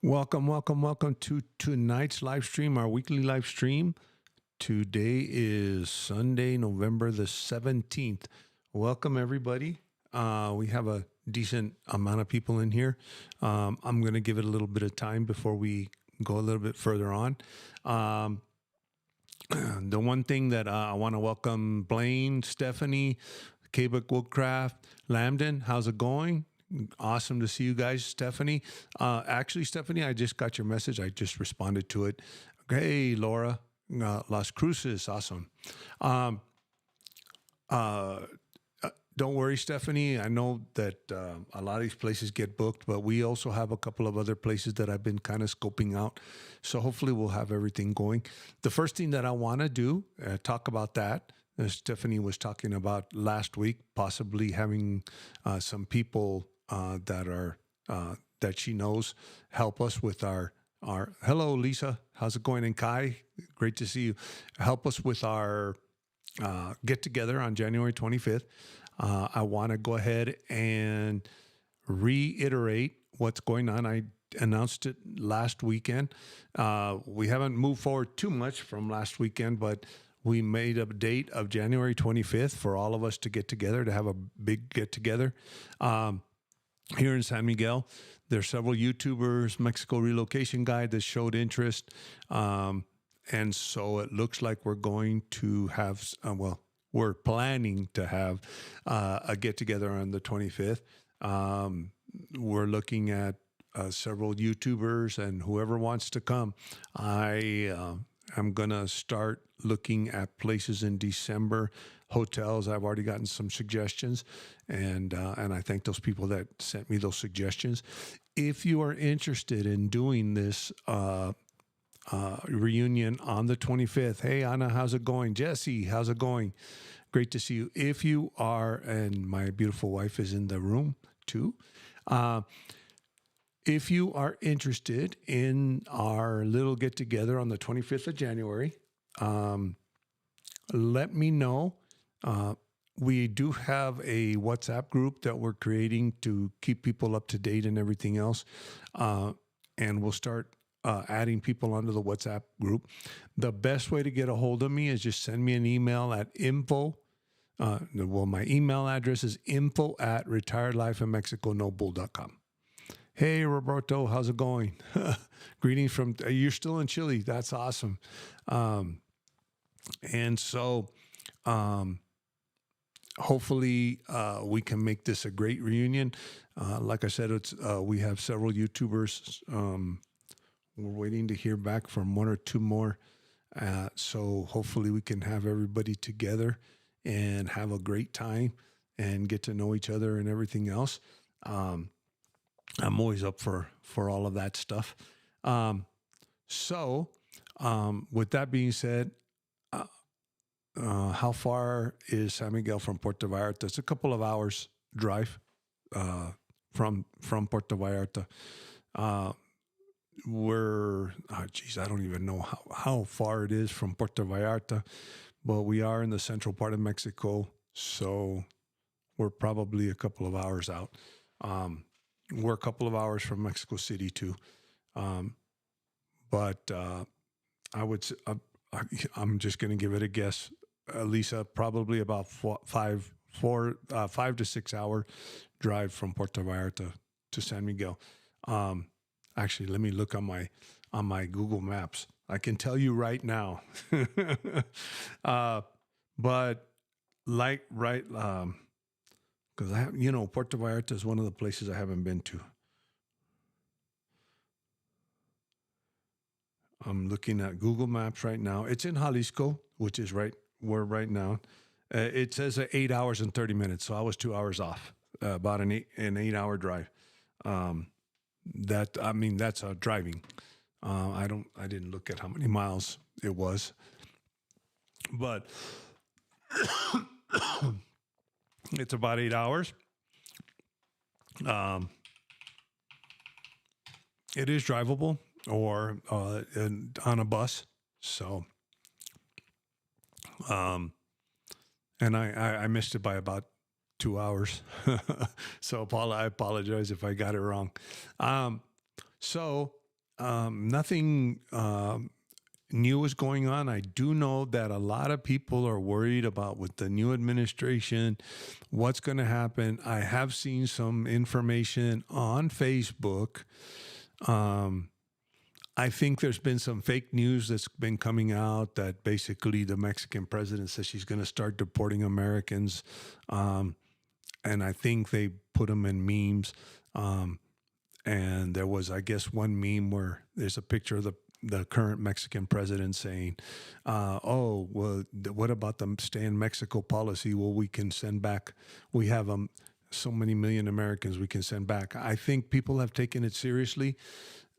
Welcome to tonight's live stream, our weekly live stream. Today is Sunday, November the 17th. Welcome, everybody. We have a decent amount of people in here. I'm going to give it a little bit of time before we go a little bit further on. The one thing that I want to welcome Blaine, Stephanie, Quebec Woodcraft, Lambden. How's it going? Awesome to see you guys, Stephanie. Actually, Stephanie, I just got your message. I just responded to it. Hey, Laura, Las Cruces, awesome. Don't worry, Stephanie. I know that a lot of these places get booked, but we also have a couple of other places that I've been kind of scoping out. So hopefully we'll have everything going. The first thing that I want to do, talk about that. Stephanie was talking about last week, possibly having some people that she knows help us with our hello, Lisa, how's it going? And Kai, great to see you. Help us with our get together on January 25th. I want to go ahead and reiterate what's going on. I announced it last weekend. We haven't moved forward too much from last weekend, but we made a date of January 25th for all of us to get together, to have a big get together. Here in San Miguel, there's several YouTubers, Mexico Relocation Guide that showed interest. And so it looks like we're going to have, we're planning to have a get together on the 25th. We're looking at several YouTubers and whoever wants to come. I'm going to start looking at places in December, hotels. I've already gotten some suggestions, and I thank those people that sent me those suggestions. If you are interested in doing this reunion on the 25th, hey, Anna, how's it going? Jesse, how's it going? Great to see you. If you are, and my beautiful wife is in the room too, if you are interested in our little get-together on the 25th of January, let me know. We do have a WhatsApp group that we're creating to keep people up to date and everything else. And we'll start adding people onto the WhatsApp group. The best way to get a hold of me is just send me an email at info. My email address is info@retiredlifeinmexiconobull.com. Hey, Roberto, how's it going? Greetings from, you're still in Chile. That's awesome. And so hopefully we can make this a great reunion. Like I said, we have several YouTubers. We're waiting to hear back from one or two more. So hopefully we can have everybody together and have a great time and get to know each other and everything else. I'm always up for all of that stuff. So with that being said, how far is San Miguel from Puerto Vallarta? It's a couple of hours drive from Puerto Vallarta. I don't even know how far it is from Puerto Vallarta, but we are in the central part of Mexico, so we're probably a couple of hours out. We're a couple of hours from Mexico City too. But I would say, I'm just going to give it a guess, Lisa, probably about 5 to 6 hour drive from Puerto Vallarta to San Miguel. Actually, let me look on my Google Maps. I can tell you right now. But because Puerto Vallarta is one of the places I haven't been to. I'm looking at Google Maps right now. It's in Jalisco, which is right now. It says 8 hours and 30 minutes, so I was 2 hours off. About an 8-hour drive. That's driving. I didn't look at how many miles it was, but it's about 8 hours. It is drivable or on a bus. So, and I missed it by about 2 hours. So I apologize if I got it wrong. So Nothing new is going on. I do know that a lot of people are worried about with the new administration, what's going to happen. I have seen some information on Facebook. Um, I think there's been some fake news that's been coming out that basically the Mexican president says she's going to start deporting Americans. Um, and I think they put them in memes. Um, and there was, I guess, one meme where there's a picture of the current Mexican president saying, "Oh, well, what about the stay in Mexico policy? Well, we can send back. We have so many million Americans we can send back." I think people have taken it seriously.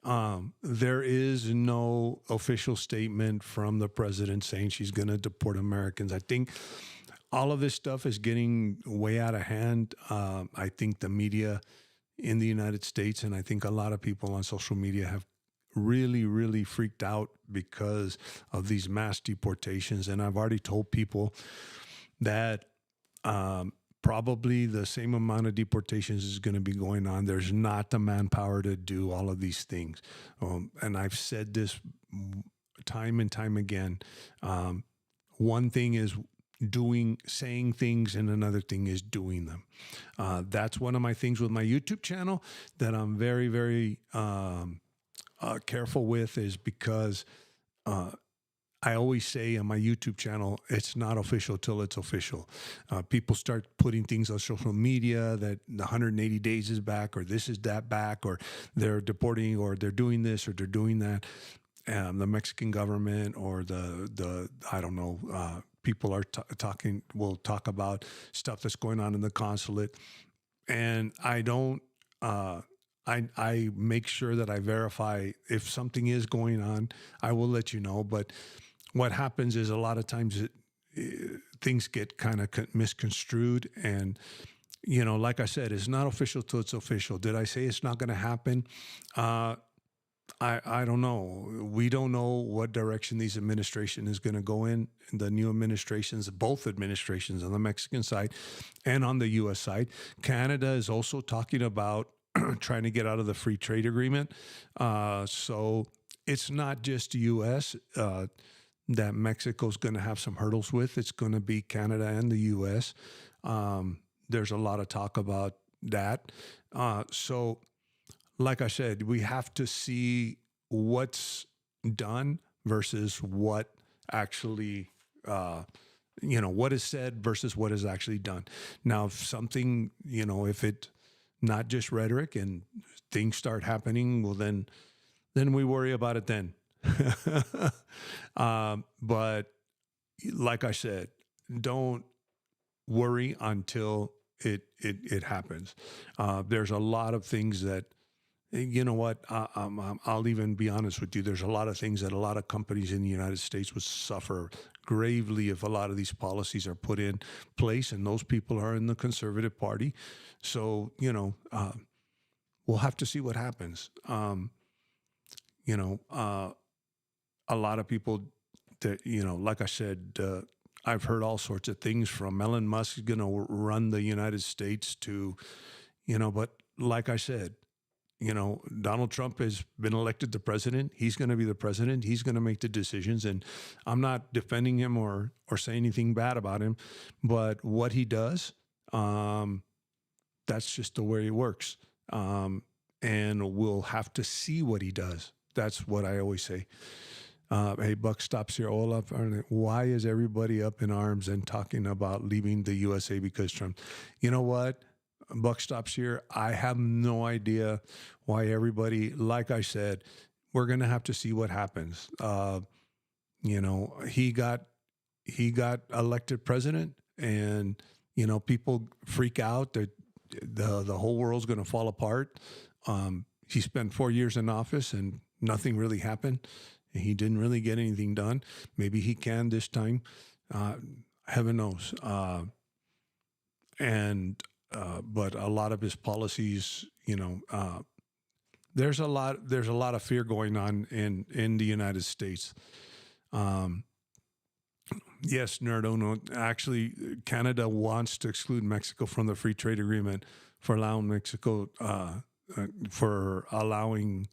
There is no official statement from the president saying she's going to deport Americans. I think all of this stuff is getting way out of hand. I think the media in the United States, and I think a lot of people on social media have really, really freaked out because of these mass deportations. And I've already told people that probably the same amount of deportations is going to be going on. There's not the manpower to do all of these things. And I've said this time and time again. One thing is saying things, and another thing is doing them. That's one of my things with my YouTube channel that I'm very, very careful with, is because I always say on my YouTube channel, it's not official till it's official. People start putting things on social media that the 180 days is back, or this is that back, or they're deporting, or they're doing this, or they're doing that. The Mexican government, or the I don't know, people are will talk about stuff that's going on in the consulate. And I don't, I make sure that I verify if something is going on. I will let you know. But what happens is a lot of times things get kind of misconstrued. And, like I said, it's not official till it's official. Did I say it's not going to happen? I don't know. We don't know what direction these administration is going to go in. The new administrations, both administrations on the Mexican side and on the U.S. side. Canada is also talking about trying to get out of the free trade agreement. So it's not just the U.S. That Mexico's going to have some hurdles with. It's going to be Canada and the U.S. There's a lot of talk about that. So, like I said, we have to see what's done versus what actually, what is said versus what is actually done. Now, if something, if it not just rhetoric and things start happening, well, then we worry about it then. But like I said, don't worry until it happens. There's a lot of things that, you know what, I'll even be honest with you. There's a lot of things that a lot of companies in the United States would suffer gravely if a lot of these policies are put in place, and those people are in the conservative party. So, we'll have to see what happens. A lot of people that, like I said, I've heard all sorts of things from Elon Musk is going to run the United States to, but like I said, Donald Trump has been elected the president. He's going to be the president. He's going to make the decisions. And I'm not defending him or saying anything bad about him, but what he does, that's just the way he works. And we'll have to see what he does. That's what I always say. Hey, Buck stops here. Olaf, why is everybody up in arms and talking about leaving the USA because Trump? You know what? Buck stops here. I have no idea why everybody, like I said, we're going to have to see what happens. He got elected president, and, people freak out that the whole world's going to fall apart. He spent 4 years in office and nothing really happened. He didn't really get anything done. Maybe he can this time. Heaven knows. But a lot of his policies, there's a lot of fear going on in the United States. Yes, Nerdo. Actually, Canada wants to exclude Mexico from the free trade agreement for allowing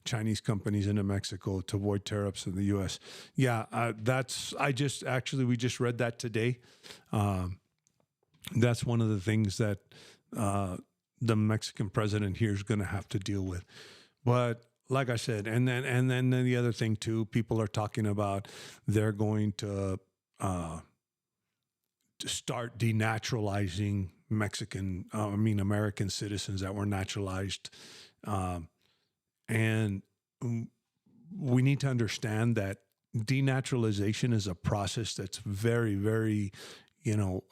Chinese companies into Mexico to avoid tariffs in the U.S. Yeah, we just read that today. Um, that's one of the things that uh, the Mexican president here is going to have to deal with. But like I said, and then the other thing too, people are talking about they're going to start denaturalizing American citizens that were naturalized, um, and we need to understand that denaturalization is a process that's very, very, you know,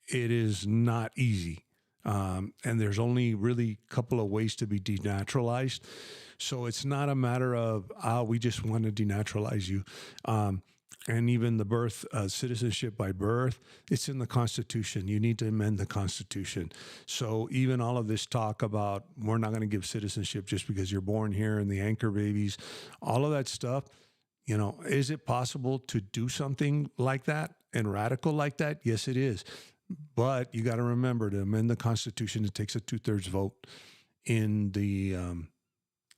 it is not easy. And there's only really a couple of ways to be denaturalized. So it's not a matter of, we just want to denaturalize you. And even the citizenship by birth, it's in the Constitution. You need to amend the Constitution. So even all of this talk about we're not going to give citizenship just because you're born here and the anchor babies, all of that stuff, is it possible to do something like that and radical like that? Yes, it is. But you got to remember, to amend the Constitution, it takes a 2/3 vote in the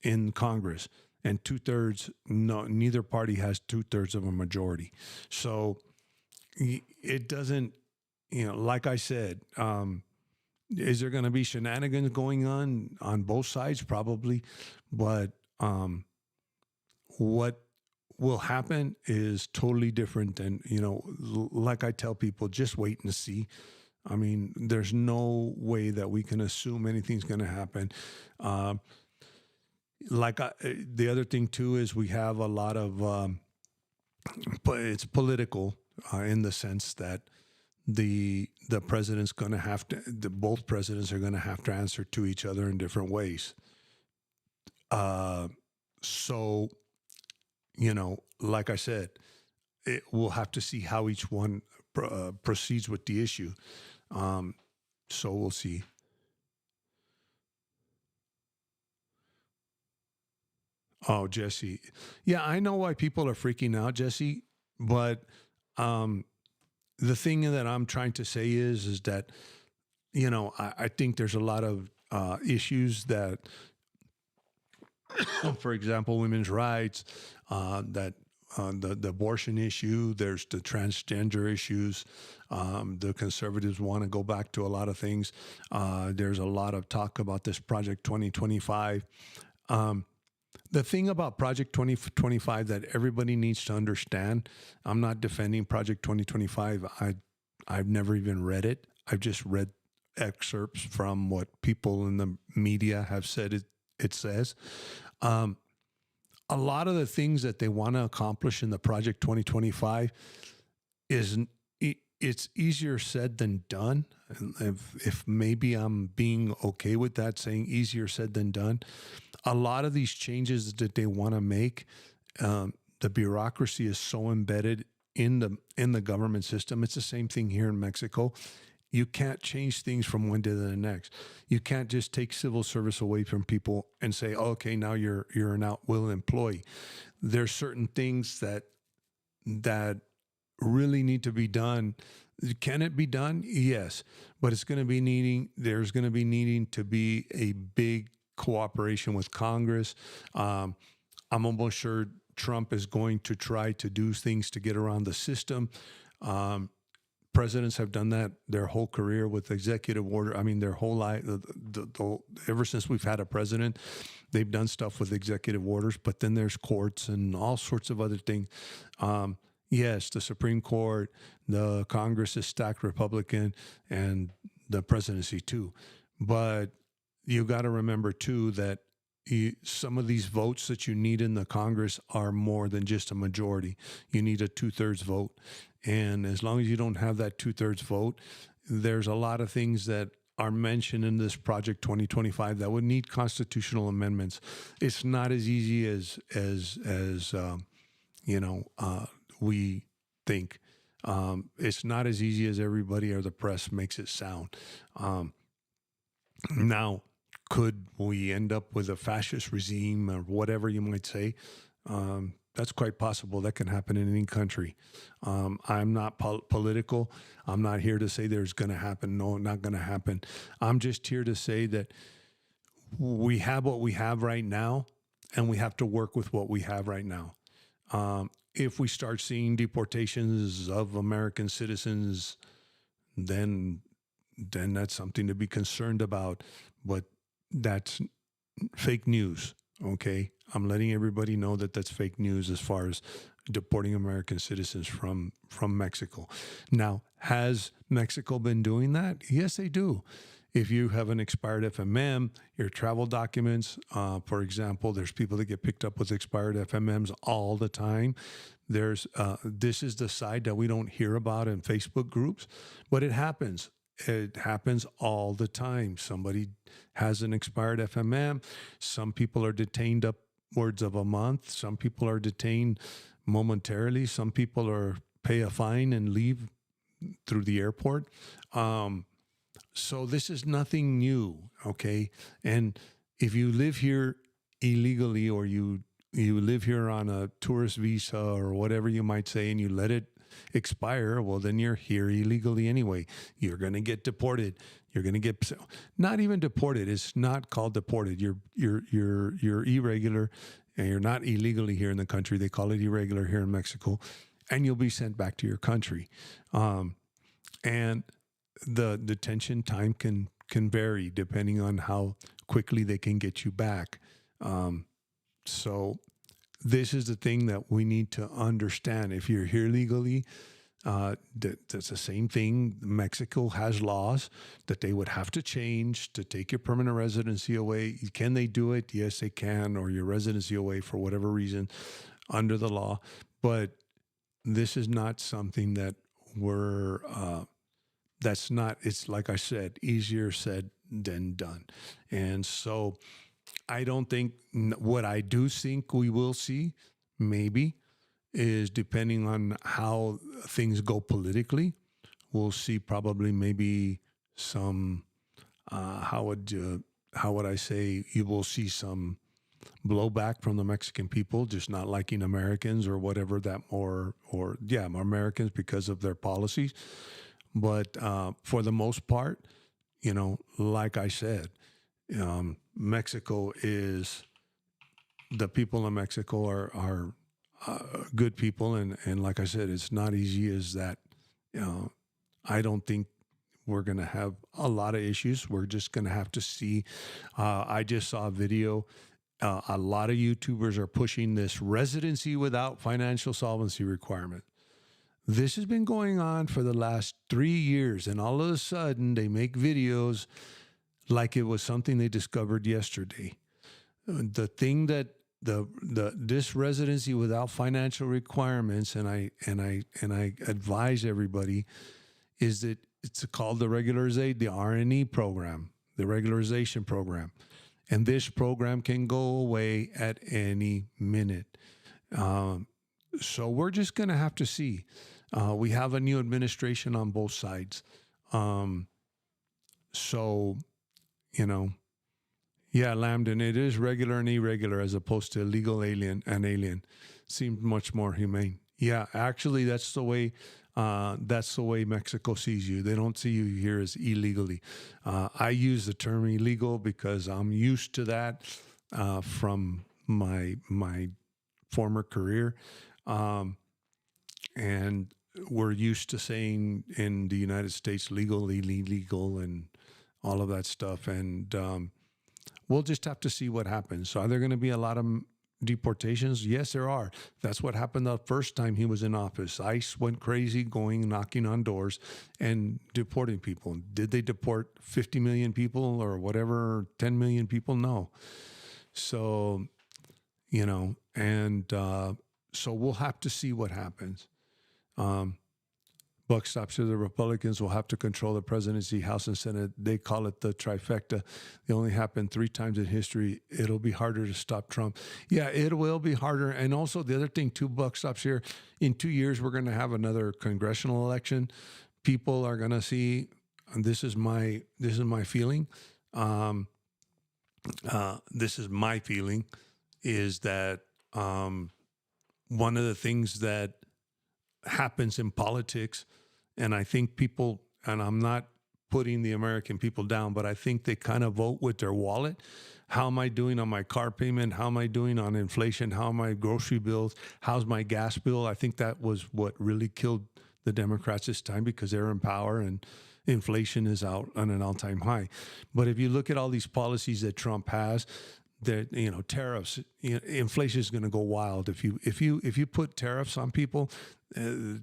in Congress, and 2/3. No, neither party has 2/3 of a majority. So it doesn't. Like I said, is there going to be shenanigans going on both sides? Probably, but what will happen is totally different. And like I tell people, just wait and see. I mean, there's no way that we can assume anything's going to happen. Um, the other thing too is we have a lot of, but it's political in the sense that the president's going to have to, both presidents are going to have to answer to each other in different ways. So like I said, we'll have to see how each one proceeds with the issue. Um, so we'll see. Oh, Jesse. Yeah, I know why people are freaking out, Jesse, but um, the thing that I'm trying to say is that, I think there's a lot of issues that, for example, women's rights, that the abortion issue, there's the transgender issues. The conservatives want to go back to a lot of things. There's a lot of talk about this Project 2025. Um, the thing about Project 2025 that everybody needs to understand, I'm not defending Project 2025. I've never even read it. I've just read excerpts from what people in the media have said it says. Um, a lot of the things that they want to accomplish in the Project 2025 is it's easier said than done. And if maybe I'm being okay with that, saying easier said than done. A lot of these changes that they want to make, the bureaucracy is so embedded in the government system. It's the same thing here in Mexico. You can't change things from one day to the next. You can't just take civil service away from people and say, oh, okay, now you're an at-will employee. There's certain things that really need to be done. Can it be done? Yes, but there's going to be needing to be a big cooperation with Congress. I'm almost sure Trump is going to try to do things to get around the system. Presidents have done that their whole career with executive order. I mean, their whole life, ever since we've had a president, they've done stuff with executive orders, but then there's courts and all sorts of other things. Yes, the Supreme Court, the Congress is stacked Republican, and the presidency too. But you got to remember too that some of these votes that you need in the Congress are more than just a majority. You need a 2/3 vote. And as long as you don't have that 2/3 vote, there's a lot of things that are mentioned in this Project 2025 that would need constitutional amendments. It's not as easy as we think. It's not as easy as everybody or the press makes it sound. Now, could we end up with a fascist regime or whatever you might say? That's quite possible. That can happen in any country. I'm not political. I'm not here to say there's going to happen. No, not going to happen. I'm just here to say that we have what we have right now, and we have to work with what we have right now. If we start seeing deportations of American citizens, then that's something to be concerned about. But that's fake news. Okay, I'm letting everybody know that that's fake news as far as deporting American citizens from Mexico. Now, has Mexico been doing that? Yes, they do. If you have an expired FMM, your travel documents, for example, there's people that get picked up with expired FMMs all the time. There's this is the side that we don't hear about in Facebook groups, but it happens. It happens all the time. Somebody has an expired FMM. Some people are detained upwards of a month. Some people are detained momentarily. Some people are pay a fine and leave through the airport. So this is nothing new, okay? And if you live here illegally, or you live here on a tourist visa or whatever you might say, and you let it expire, well, then you're here illegally anyway. You're going to get deported. You're going to get not even deported. It's not called deported. You're irregular, and you're not illegally here in the country. They call it irregular here in Mexico, and you'll be sent back to your country. And the detention time can vary depending on how quickly they can get you back. So this is the thing that we need to understand. If you're here legally, that's the same thing. Mexico has laws that they would have to change to take your permanent residency away. Can they do it? Yes, they can, or your residency away for whatever reason under the law. But this is not something that that's not, it's like I said, easier said than done. And so I don't think, what I do think we will see, maybe, is depending on how things go politically, we'll see probably maybe some, how would I say, you will see some blowback from the Mexican people just not liking Americans or whatever that, or Americans because of their policies. But for the most part, like I said, Mexico is, the people in Mexico are good people, and like I said, it's not easy as that. I don't think we're going to have a lot of issues. We're just going to have to see. I just saw a video. A lot of YouTubers are pushing this residency without financial solvency requirement. This has been going on for the last 3 years, and all of a sudden they make videos like it was something they discovered yesterday. The thing that this residency without financial requirements, and I advise everybody, is that it's called the regularization, the RNE program, the regularization program, and this program can go away at any minute. So we're just going to have to see. We have a new administration on both sides. So, yeah, Lambden, it is regular and irregular as opposed to illegal, alien, and alien. Seems much more humane. Yeah, actually, that's the way Mexico sees you. They don't see you here as illegally. I use the term illegal because I'm used to that from my former career. And we're used to saying in the United States, legal, illegal, and all of that stuff. And we'll just have to see what happens. So are there going to be a lot of deportations? Yes, there are. That's what happened the first time he was in office. ICE went crazy, knocking on doors and deporting people. Did they deport 50 million people or whatever, 10 million people? No. So, so we'll have to see what happens. Buck stops here. The Republicans will have to control the presidency, House, and Senate. They call it the trifecta. They only happened 3 times in history. It'll be harder to stop Trump. Yeah, it will be harder. And also the other thing, too, Buck stops here. In 2 years, we're going to have another congressional election. People are going to see. And this is my feeling. This is my feeling, is that one of the things that happens in politics, and I think people, and I'm not putting the American people down, but I think they kind of vote with their wallet. How am I doing on my car payment? How am I doing on inflation? How are my grocery bills? How's my gas bill? I think that was what really killed the Democrats this time, because they're in power and inflation is out on an all-time high. But if you look at all these policies that Trump has, that, you know, tariffs, you know, inflation is going to go wild. If you put tariffs on people,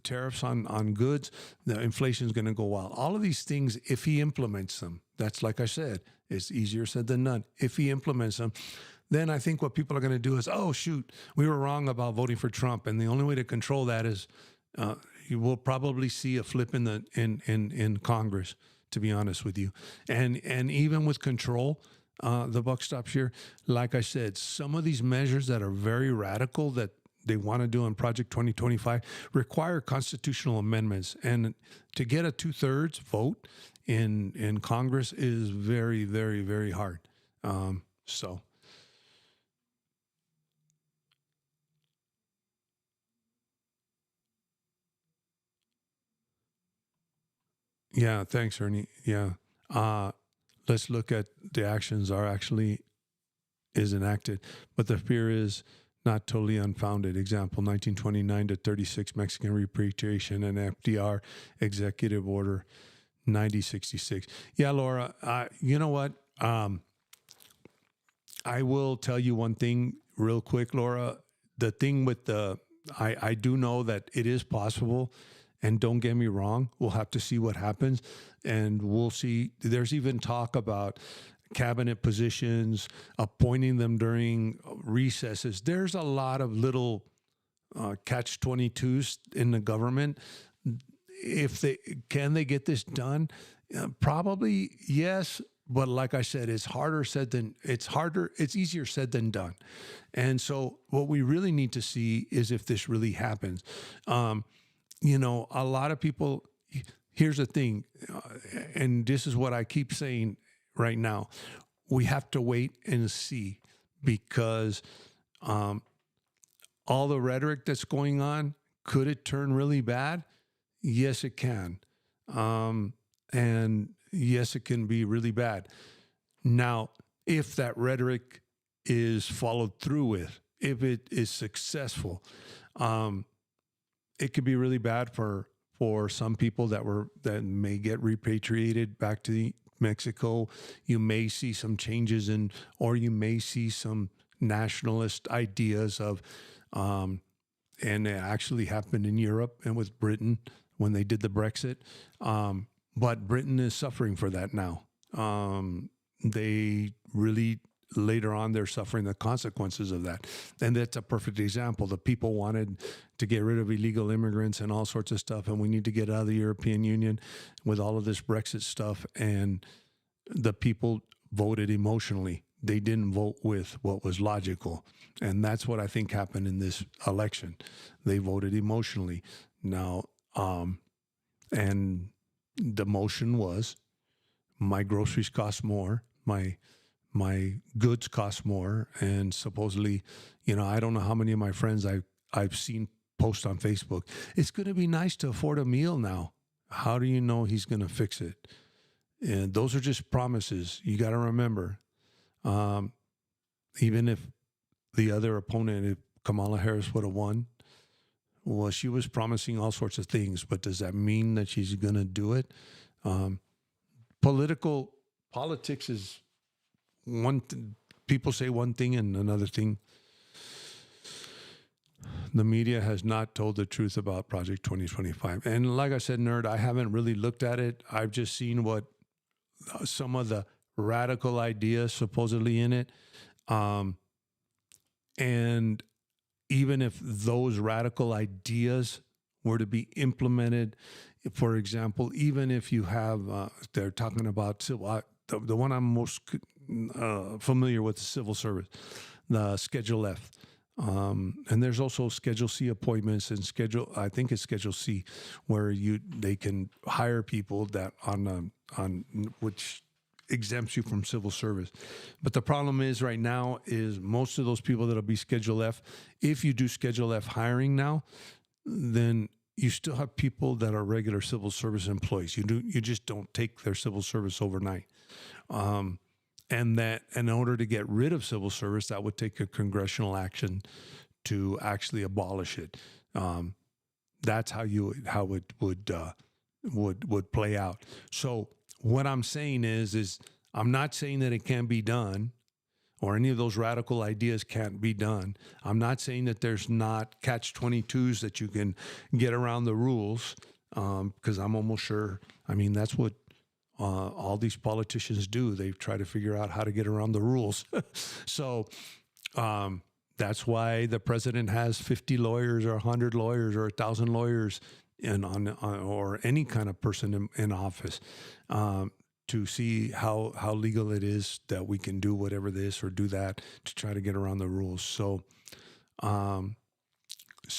tariffs on goods, the inflation is going to go wild. All of these things, if he implements them, that's, like I said, it's easier said than done. If he implements them, then I think what people are going to do is, oh shoot, we were wrong about voting for Trump, and the only way to control that is you will probably see a flip in Congress. To be honest with you, and even with control. The buck stops here. Like I said, some of these measures that are very radical that they want to do on Project 2025 require constitutional amendments. And to get a 2/3 vote in Congress is very, very, very hard. So. Yeah, thanks, Ernie. Yeah. Let's look at the actions are actually is enacted, but the fear is not totally unfounded. Example, 1929 to 36 Mexican repatriation and FDR Executive Order 9066. Yeah, Laura, you know what? I will tell you one thing real quick, Laura. The thing with I do know that it is possible, and don't get me wrong, we'll have to see what happens, and we'll see. There's even talk about cabinet positions, appointing them during recesses. There's a lot of little catch-22s in the government. If they get this done? Probably yes. But like I said, it's easier said than done. And so what we really need to see is if this really happens. You know, a lot of people, here's the thing, and this is what I keep saying right now. We have to wait and see, because all the rhetoric that's going on, could it turn really bad? Yes, it can. And yes, it can be really bad. Now, if that rhetoric is followed through with, if it is successful, it could be really bad for some people that may get repatriated back to Mexico. You may see some changes or you may see some nationalist ideas of, and it actually happened in Europe and with Britain when they did the Brexit. But Britain is suffering for that now. They really, later on, they're suffering the consequences of that. And that's a perfect example. The people wanted to get rid of illegal immigrants and all sorts of stuff, and we need to get out of the European Union with all of this Brexit stuff. And the people voted emotionally. They didn't vote with what was logical. And that's what I think happened in this election. They voted emotionally. Now, and the motion was, my groceries cost more, my goods cost more, and supposedly, you know, I don't know how many of my friends I've seen post on Facebook, it's going to be nice to afford a meal now. How do you know he's going to fix it? And those are just promises. You got to remember, even if the other opponent, if Kamala Harris would have won, well, she was promising all sorts of things, but does that mean that she's going to do it? Politics is people say one thing and another thing. The media has not told the truth about Project 2025. And like I said, Nerd, I haven't really looked at it. I've just seen what some of the radical ideas supposedly in it. And even if those radical ideas were to be implemented, for example, even if you have, they're talking about the one I'm most familiar with, the civil service, the Schedule F. And there's also Schedule C appointments and I think it's Schedule C, where they can hire people that on which exempts you from civil service. But the problem is right now is most of those people that'll be Schedule F, if you do Schedule F hiring now, then you still have people that are regular civil service employees. You just don't take their civil service overnight. And that in order to get rid of civil service, that would take a congressional action to actually abolish it. That's how it would play out. So what I'm saying is I'm not saying that it can't be done, or any of those radical ideas can't be done. I'm not saying that there's not catch-22s that you can get around the rules, because I'm almost sure. I mean, that's what all these politicians do. They try to figure out how to get around the rules. So that's why the president has 50 lawyers or 100 lawyers or 1,000 lawyers or any kind of person in office, to see how legal it is that we can do whatever this or do that to try to get around the rules. So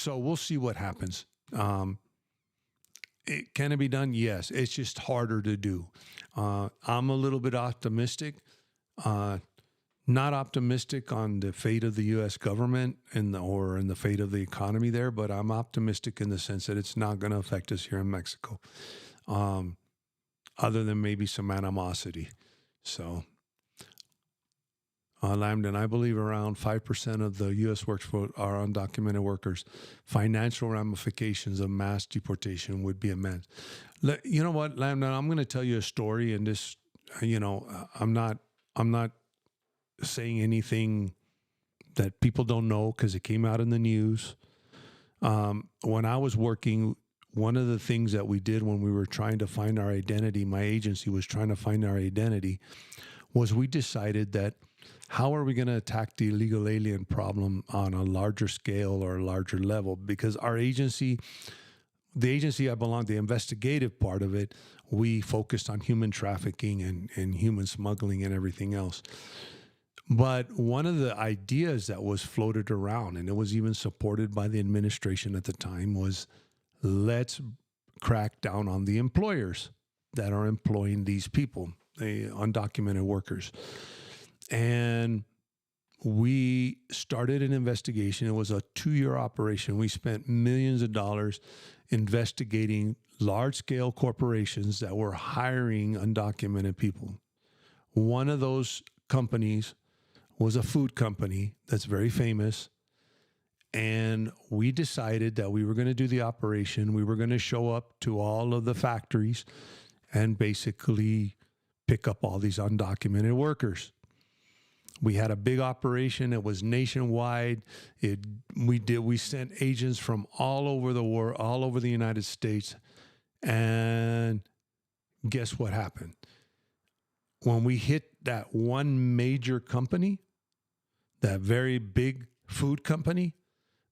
we'll see what happens. Can it be done? Yes. It's just harder to do. I'm a little bit optimistic. Not optimistic on the fate of the U.S. government or in the fate of the economy there, but I'm optimistic in the sense that it's not going to affect us here in Mexico, other than maybe some animosity. So, Lambden, I believe around 5% of the U.S. workforce are undocumented workers. Financial ramifications of mass deportation would be immense. You know what, Lambden, I'm going to tell you a story, and this, I'm not saying anything that people don't know because it came out in the news. When I was working, one of the things that we did when we were trying to find our identity, my agency was trying to find our identity, was we decided that how are we going to attack the illegal alien problem on a larger scale or a larger level? Because our agency, the agency I belong to, the investigative part of it, we focused on human trafficking and human smuggling and everything else. But one of the ideas that was floated around, and it was even supported by the administration at the time, was let's crack down on the employers that are employing these people, the undocumented workers. And we started an investigation. It was a 2-year operation. We spent millions of dollars investigating large-scale corporations that were hiring undocumented people. One of those companies was a food company that's very famous. And we decided that we were going to do the operation. We were going to show up to all of the factories and basically pick up all these undocumented workers. We had a big operation. It was nationwide. We sent agents from all over the world, all over the United States. And guess what happened? When we hit that one major company, that very big food company,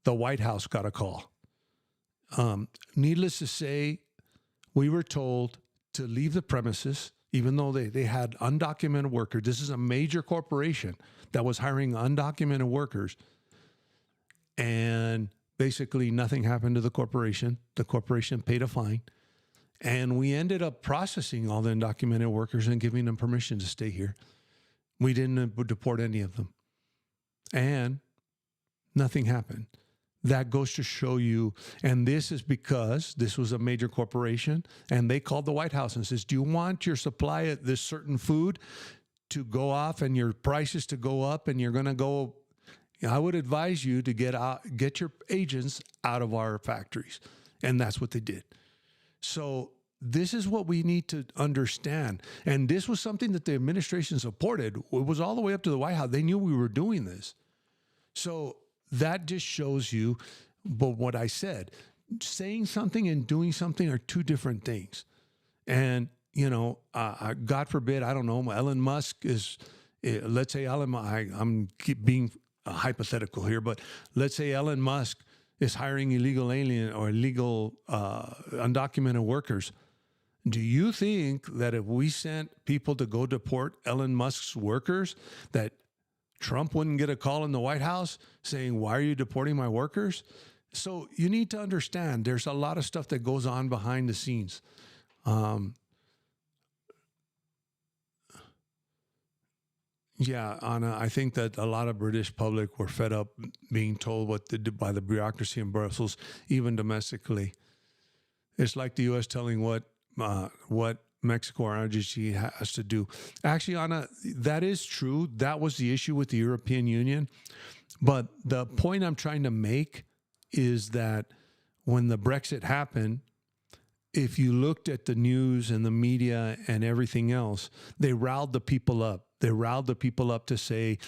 the White House got a call. Needless to say, we were told to leave the premises, even though they had undocumented workers. This is a major corporation that was hiring undocumented workers. And basically nothing happened to the corporation. The corporation paid a fine. And we ended up processing all the undocumented workers and giving them permission to stay here. We didn't deport any of them. And nothing happened. That goes to show you, and this is because this was a major corporation, and they called the White House and says, do you want your supply of this certain food to go off and your prices to go up, and you're going to go, I would advise you to get your agents out of our factories. And that's what they did. So this is what we need to understand. And this was something that the administration supported. It was all the way up to the White House. They knew we were doing this. So that just shows you, but what I said, saying something and doing something are two different things. And, God forbid, I don't know, Elon Musk is, let's say I'm being hypothetical here, but let's say Elon Musk is hiring illegal alien or illegal undocumented workers. Do you think that if we sent people to go deport Elon Musk's workers, that Trump wouldn't get a call in the White House saying, why are you deporting my workers? So you need to understand there's a lot of stuff that goes on behind the scenes. Anna, I think that a lot of British public were fed up being told what to do by the bureaucracy in Brussels, even domestically. It's like the U.S. telling what Mexico or Argentina has to do. Actually, Anna, that is true. That was the issue with the European Union. But the point I'm trying to make is that when the Brexit happened, if you looked at the news and the media and everything else, they riled the people up. They riled the people up to say,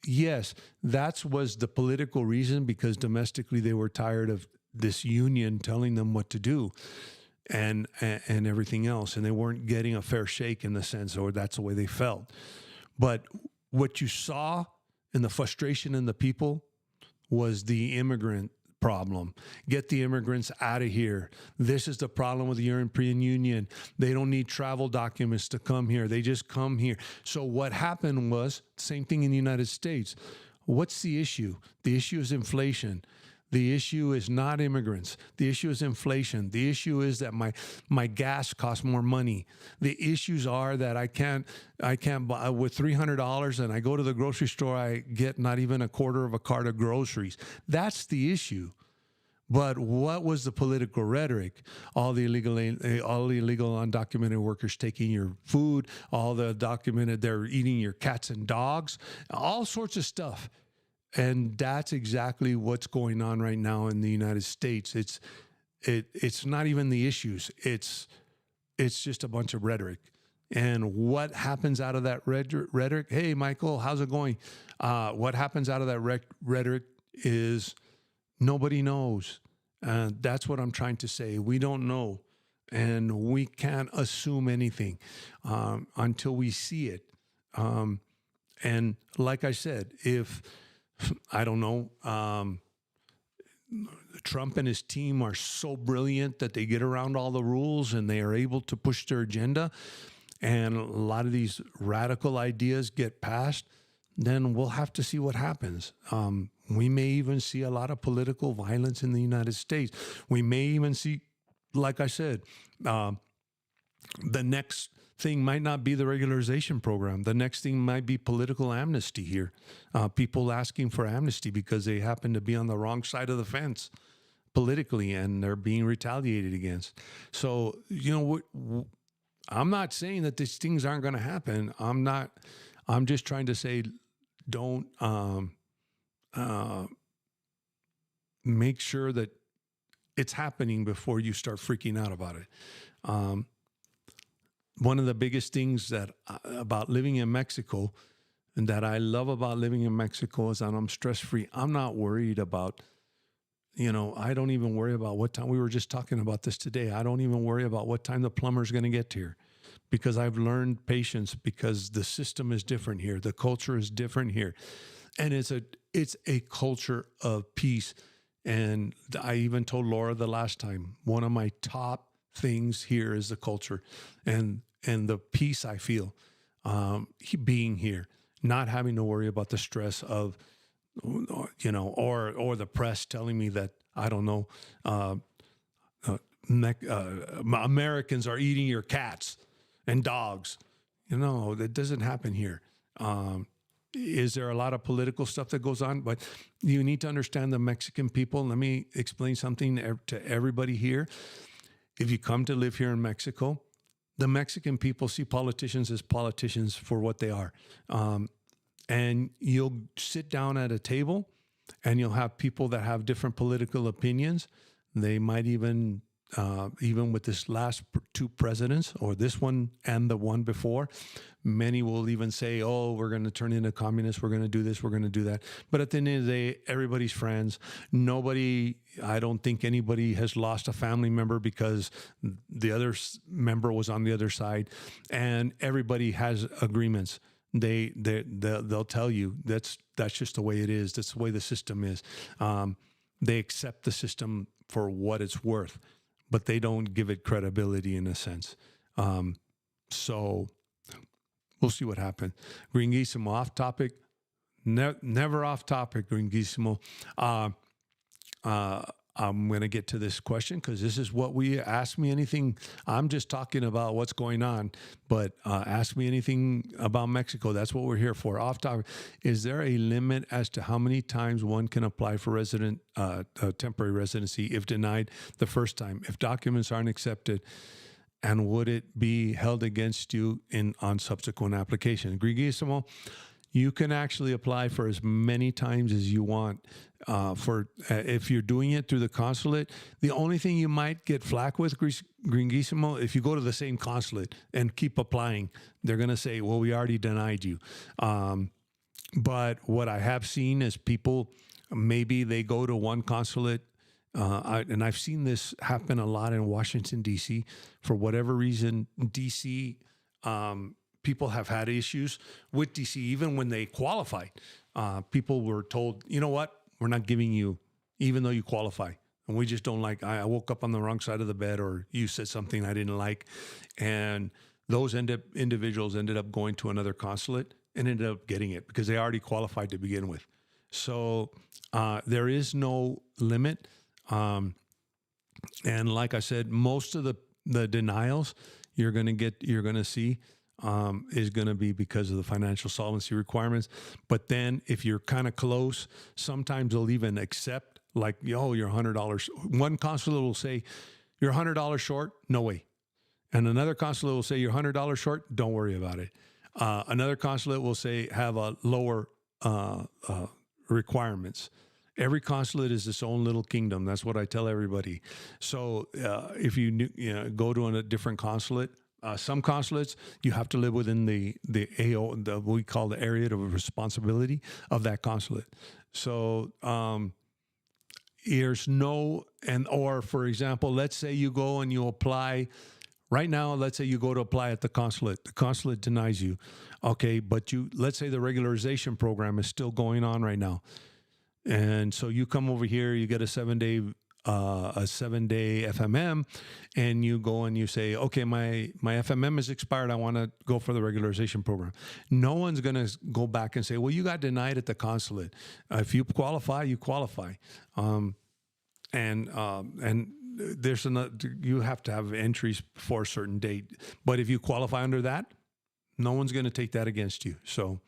yes, that was the political reason, because domestically they were tired of this union telling them what to do and everything else. And they weren't getting a fair shake, in the sense, or that's the way they felt. But what you saw in the frustration in the people was the immigrant problem. Get the immigrants out of here. This is the problem with the European Union. They don't need travel documents to come here. They just come here. So what happened was, same thing in the United States. What's the issue? The issue is inflation. The issue is not immigrants. The issue is inflation. The issue is that my gas costs more money. The issues are that I can't buy with $300, and I go to the grocery store, I get not even a quarter of a cart of groceries. That's the issue. But what was the political rhetoric? All the illegal undocumented workers taking your food, all the documented, they're eating your cats and dogs, all sorts of stuff. And that's exactly what's going on right now in the United States. It's not even the issues. It's just a bunch of rhetoric. And what happens out of that rhetoric? Hey, Michael, how's it going? What happens out of that rhetoric is nobody knows. That's what I'm trying to say. We don't know. And we can't assume anything until we see it. And like I said, if I don't know, Trump and his team are so brilliant that they get around all the rules and they are able to push their agenda, and a lot of these radical ideas get passed, then we'll have to see what happens. We may even see a lot of political violence in the United States. We may even see, like I said, the next thing might not be the regularization program. The next thing might be political amnesty here. People asking for amnesty because they happen to be on the wrong side of the fence politically, and they're being retaliated against. So, I'm not saying that these things aren't going to happen. I'm just trying to say, don't make sure that it's happening before you start freaking out about it. One of the biggest things about living in Mexico, and that I love about living in Mexico, is that I'm stress-free. I'm not worried about, I don't even worry about what time. We were just talking about this today. I don't even worry about what time the plumber's going to get here, because I've learned patience, because the system is different here. The culture is different here. And it's a culture of peace. And I even told Laura the last time, one of my top things here is the culture and the peace I feel being here, not having to worry about the stress of, or the press telling me that, I don't know, Americans are eating your cats and dogs. That doesn't happen here. Is there a lot of political stuff that goes on? But you need to understand the Mexican people. Let me explain something to everybody here. If you come to live here in Mexico, the Mexican people see politicians as politicians for what they are. And you'll sit down at a table and you'll have people that have different political opinions. They might even with this last two presidents, or this one and the one before, many will even say, oh, we're going to turn into communists. We're going to do this. We're going to do that. But at the end of the day, everybody's friends. I don't think anybody has lost a family member because the other member was on the other side, and everybody has agreements. They'll tell you that's just the way it is. That's the way the system is. They accept the system for what it's worth, but they don't give it credibility in a sense. So we'll see what happens. Gringuísimo, off topic. Never off topic, Gringuísimo. I'm going to get to this question because this is what we ask me anything. I'm just talking about what's going on, but ask me anything about Mexico. That's what we're here for. Off topic. Is there a limit as to how many times one can apply for temporary residency if denied the first time? If documents aren't accepted, and would it be held against you on subsequent application? Grigissimo, you can actually apply for as many times as you want. If you're doing it through the consulate, the only thing you might get flack with, Gringisimo, if you go to the same consulate and keep applying, they're going to say, well, we already denied you. But what I have seen is people, maybe they go to one consulate, and I've seen this happen a lot in Washington, D.C. For whatever reason, D.C., people have had issues with DC, even when they qualify. People were told, you know what, we're not giving you, even though you qualify. And we just don't like, I woke up on the wrong side of the bed, or you said something I didn't like. And those individuals ended up going to another consulate and ended up getting it because they already qualified to begin with. So there is no limit. And like I said, most of the denials you're going to see is going to be because of the financial solvency requirements. But then if you're kind of close, sometimes they'll even accept, like, yo, you're $100. One consulate will say, you're $100 short, no way. And another consulate will say, you're $100 short, don't worry about it. Another consulate will say, have a lower requirements. Every consulate is its own little kingdom. That's what I tell everybody. So if you go to a different consulate, some consulates, you have to live within the what we call the area of responsibility of that consulate. So there's no, or for example, let's say you go and you apply right now. Let's say you go to apply at the consulate denies you. Okay, but let's say the regularization program is still going on right now. And so you come over here, you get a 7-day FMM, and you go and you say, okay, my FMM is expired. I want to go for the regularization program. No one's going to go back and say, well, you got denied at the consulate. If you qualify, you qualify. And there's you have to have entries for a certain date. But if you qualify under that, no one's going to take that against you. So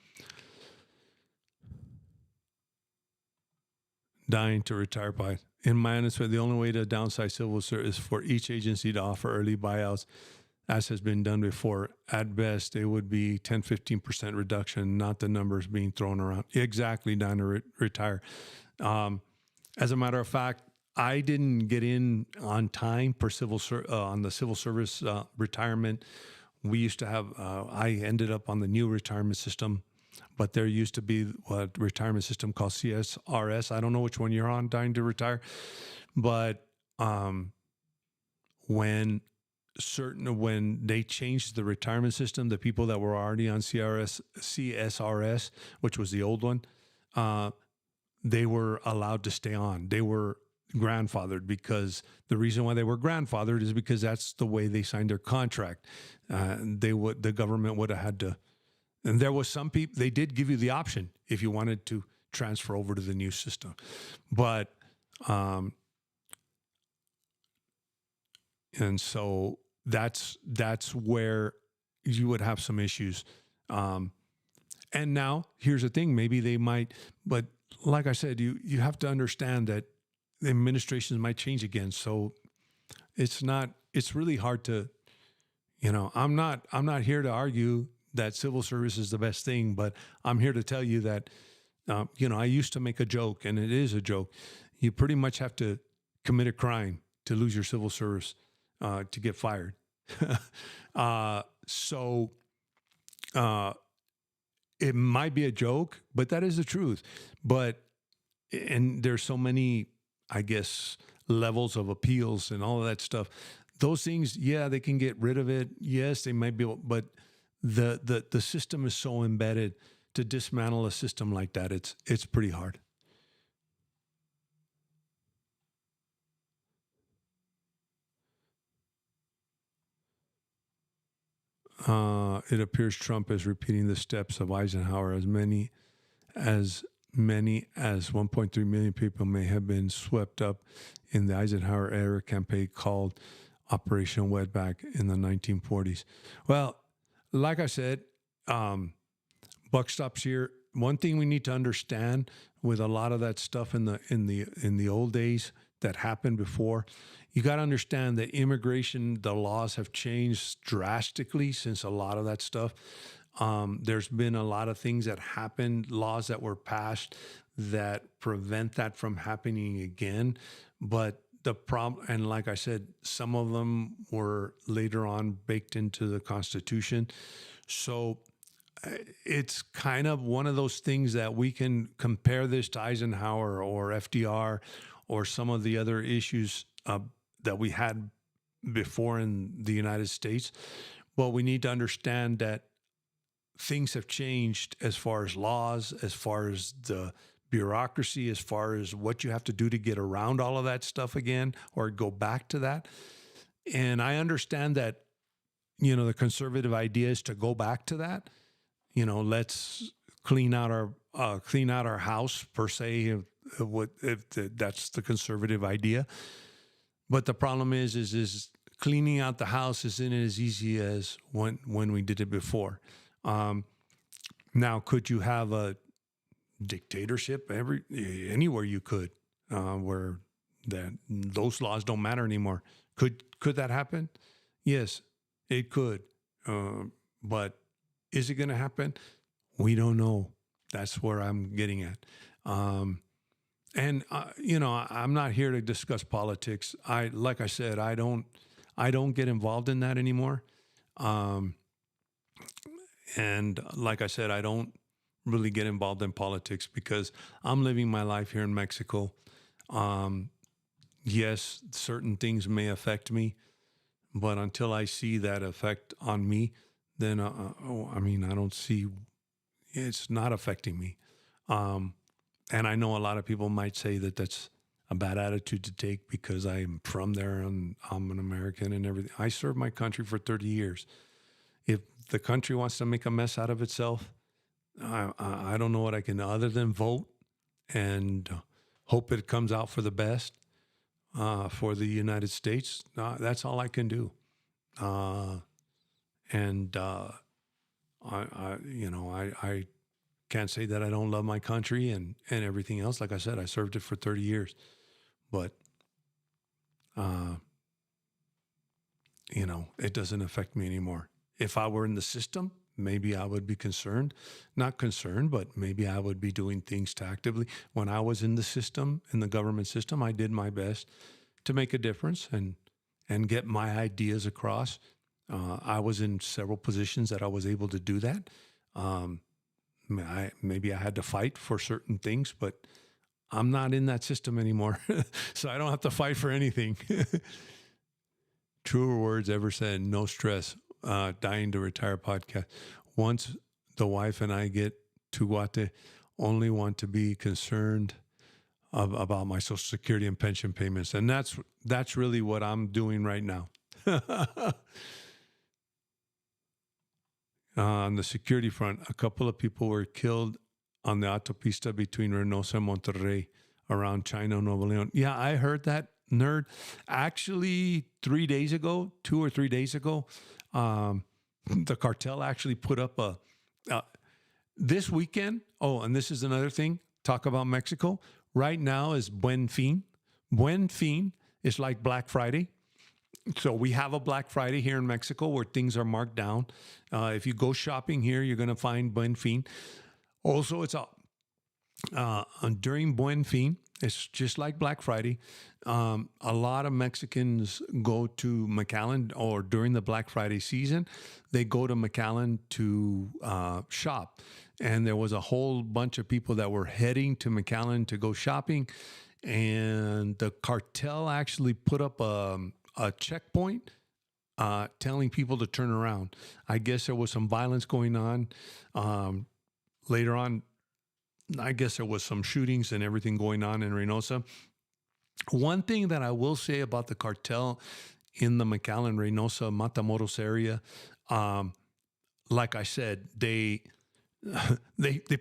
dying to retire by. In my understanding, the only way to downsize civil service is for each agency to offer early buyouts, as has been done before. At best, it would be 10-15% reduction, not the numbers being thrown around. Exactly, dying to retire. As a matter of fact, I didn't get in on time for on the civil service retirement. We used to have, I ended up on the new retirement system, but there used to be a retirement system called CSRS. I don't know which one you're on, dying to retire. But when they changed the retirement system, the people that were already on CSRS, which was the old one, they were allowed to stay on. They were grandfathered, because the reason why they were grandfathered is because that's the way they signed their contract. The government would have had to. And there was some people, they did give you the option if you wanted to transfer over to the new system. But, and so that's where you would have some issues. And now here's the thing, maybe they might, but like I said, you have to understand that the administrations might change again. So it's really hard to, I'm not here to argue that civil service is the best thing, but I'm here to tell you that, I used to make a joke, and it is a joke. You pretty much have to commit a crime to lose your civil service, to get fired. So it might be a joke, but that is the truth. And there's so many, I guess, levels of appeals and all of that stuff. Those things, yeah, they can get rid of it. Yes, they might be able, but the system is so embedded, to dismantle a system like that, it's pretty hard. It appears Trump is repeating the steps of Eisenhower, as many as 1.3 million people may have been swept up in the Eisenhower era campaign called Operation Wetback in the 1940s. Well, like I said, buck stops here. One thing we need to understand with a lot of that stuff in the old days that happened before, you got to understand that immigration, the laws have changed drastically since a lot of that stuff. There's been a lot of things that happened, laws that were passed that prevent that from happening again. But the problem, and like I said, some of them were later on baked into the Constitution. So it's kind of one of those things that we can compare this to Eisenhower or FDR or some of the other issues that we had before in the United States. But we need to understand that things have changed as far as laws, as far as the bureaucracy, as far as what you have to do to get around all of that stuff again or go back to that. And I understand that, the conservative idea is to go back to that. Let's clean out our house per se. If that's the conservative idea, but the problem is cleaning out the house isn't as easy as when we did it before. Now, could you have a dictatorship anywhere you could, where those laws don't matter anymore? Could that happen? Yes, it could. But is it going to happen? We don't know. That's where I'm getting at. And I'm not here to discuss politics. Like I said, I don't get involved in that anymore. And like I said, I don't really get involved in politics because I'm living my life here in Mexico. Yes, certain things may affect me, but until I see that effect on me, then I don't see it's not affecting me. And I know a lot of people might say that that's a bad attitude to take because I'm from there and I'm an American and everything. I served my country for 30 years. If the country wants to make a mess out of itself, I don't know what I can other than vote and hope it comes out for the best for the United States. That's all I can do. I can't say that I don't love my country and everything else. Like I said, I served it for 30 years, but it doesn't affect me anymore. If I were in the system, maybe I would be concerned, not concerned, but maybe I would be doing things to actively. When I was in the system, in the government system, I did my best to make a difference and get my ideas across. I was in several positions that I was able to do that. Maybe I had to fight for certain things, but I'm not in that system anymore. So I don't have to fight for anything. Truer words ever said, no stress. Dying to Retire podcast. Once the wife and I get to Guate, only want to be concerned about my Social Security and pension payments. And that's really what I'm doing right now. On the security front, a couple of people were killed on the autopista between Reynosa and Monterrey around Chino, Nuevo Leon. Yeah, I heard that, nerd. Actually, 2 or 3 days ago, the cartel actually put up this weekend. Oh, and this is another thing. Talk about Mexico. Right now is Buen Fin. Buen Fin is like Black Friday. So we have a Black Friday here in Mexico where things are marked down. If you go shopping here, you're going to find Buen Fin. Also, it's during Buen Fin, it's just like Black Friday. A lot of Mexicans go to McAllen, or during the Black Friday season, they go to McAllen to shop. And there was a whole bunch of people that were heading to McAllen to go shopping. And the cartel actually put up a checkpoint telling people to turn around. I guess there was some violence going on. Later on, I guess there was some shootings and everything going on in Reynosa. One thing that I will say about the cartel in the McAllen, Reynosa, Matamoros area, like I said, they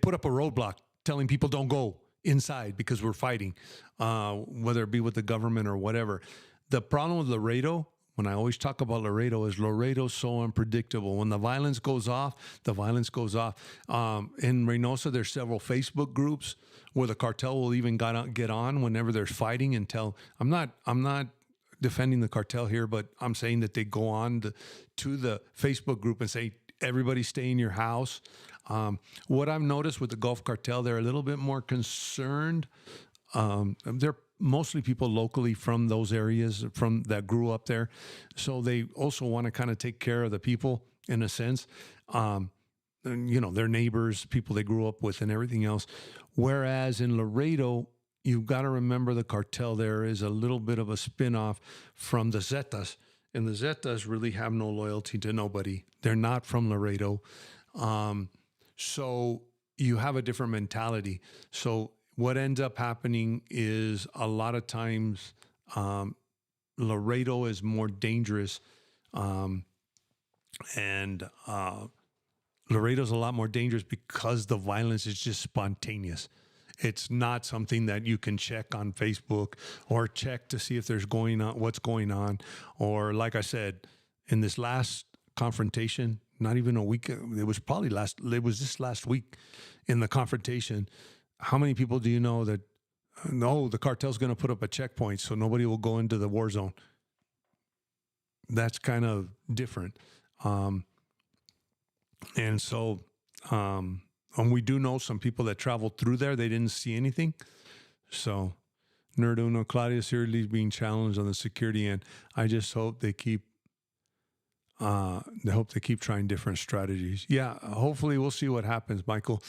put up a roadblock telling people don't go inside because we're fighting, whether it be with the government or whatever. The problem with Laredo, when I always talk about Laredo, is Laredo's so unpredictable. When the violence goes off, the violence goes off. In Reynosa, there's several Facebook groups where the cartel will even get on whenever there's fighting and tell. I'm not defending the cartel here, but I'm saying that they go on to the Facebook group and say, everybody stay in your house. What I've noticed with the Gulf Cartel, they're a little bit more concerned. They're mostly people locally from those areas, from that grew up there. So they also want to kind of take care of the people in a sense. And, their neighbors, people they grew up with and everything else. Whereas in Laredo, you've got to remember the cartel there is a little bit of a spinoff from the Zetas. And the Zetas really have no loyalty to nobody. They're not from Laredo. So you have a different mentality. So what ends up happening is a lot of times Laredo is more dangerous. And Laredo's a lot more dangerous because the violence is just spontaneous. It's not something that you can check on Facebook or check to see if there's what's going on. Or like I said, in this last confrontation, not even a week, it was this last week in the confrontation. How many people do you know that, no, the cartel's going to put up a checkpoint so nobody will go into the war zone? That's kind of different. And we do know some people that traveled through there. They didn't see anything. So, Nerduno, Claudia seriously being challenged on the security end. I just hope they keep trying different strategies. Yeah, hopefully we'll see what happens, Michael.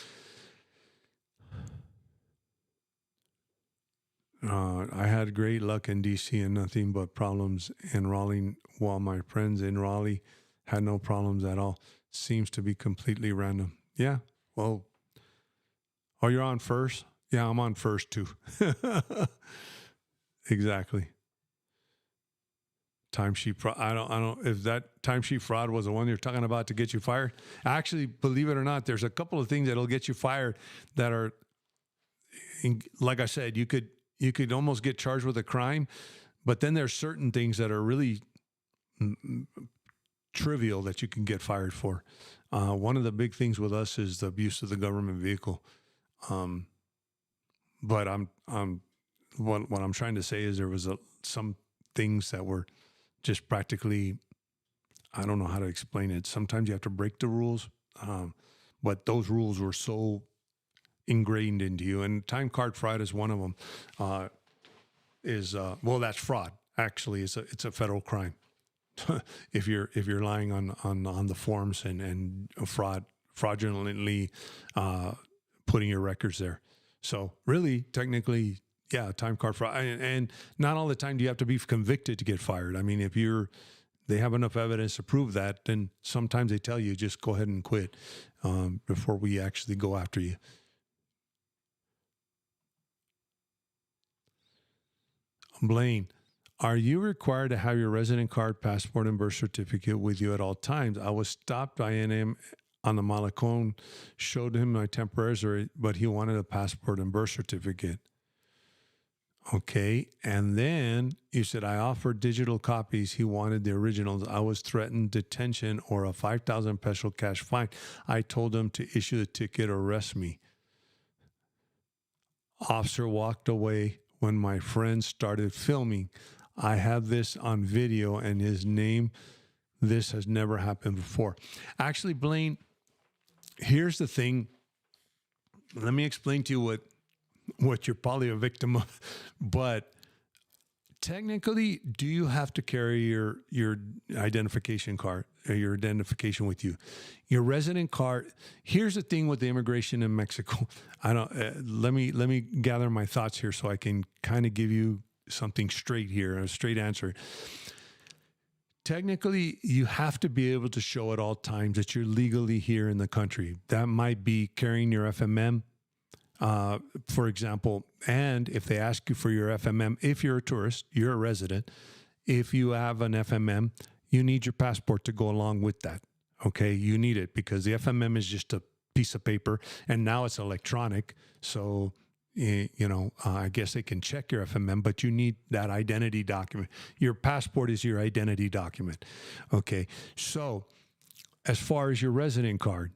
I had great luck in D.C. and nothing but problems in Raleigh, while my friends in Raleigh had no problems at all. Seems to be completely random. Yeah, well, you're on first? Yeah, I'm on first too. Exactly. Timesheet fraud. I don't, if that timesheet fraud was the one you're talking about to get you fired. Actually, believe it or not, there's a couple of things that'll get you fired that are, like I said, you could almost get charged with a crime, but then there's certain things that are really trivial that you can get fired for. One of the big things with us is the abuse of the government vehicle. But what I'm trying to say is there was some things that were just practically, I don't know how to explain it. Sometimes you have to break the rules, but those rules were so ingrained into you. And time card fraud is one of them. That's fraud. Actually, it's a federal crime. if you're lying on the forms and fraudulently putting your records there. So really, technically, yeah, time card fraud. And not all the time do you have to be convicted to get fired. I mean, if they have enough evidence to prove that, then sometimes they tell you just go ahead and quit before we actually go after you. Blaine, are you required to have your resident card, passport, and birth certificate with you at all times? I was stopped by NM on the Malecon, showed him my temporary, but he wanted a passport and birth certificate. Okay. And then you said, I offered digital copies. He wanted the originals. I was threatened detention or a 5,000 peso cash fine. I told him to issue the ticket or arrest me. Officer walked away when my friend started filming. I have this on video and his name. This has never happened before. Actually, Blaine, here's the thing. Let me explain to you what you're probably a victim of. But technically, do you have to carry your identification card, or your identification with you? Your resident card. Here's the thing with the immigration in Mexico. Let me gather my thoughts here so I can kind of give you something straight here, a straight answer. Technically, you have to be able to show at all times that you're legally here in the country. That might be carrying your FMM, for example. And if they ask you for your FMM, if you're a tourist, you're a resident, if you have an FMM, you need your passport to go along with that. Okay, you need it because the FMM is just a piece of paper, and now it's electronic. So, I guess they can check your FMM, but you need that identity document. Your passport is your identity document. Okay. So, as far as your resident card,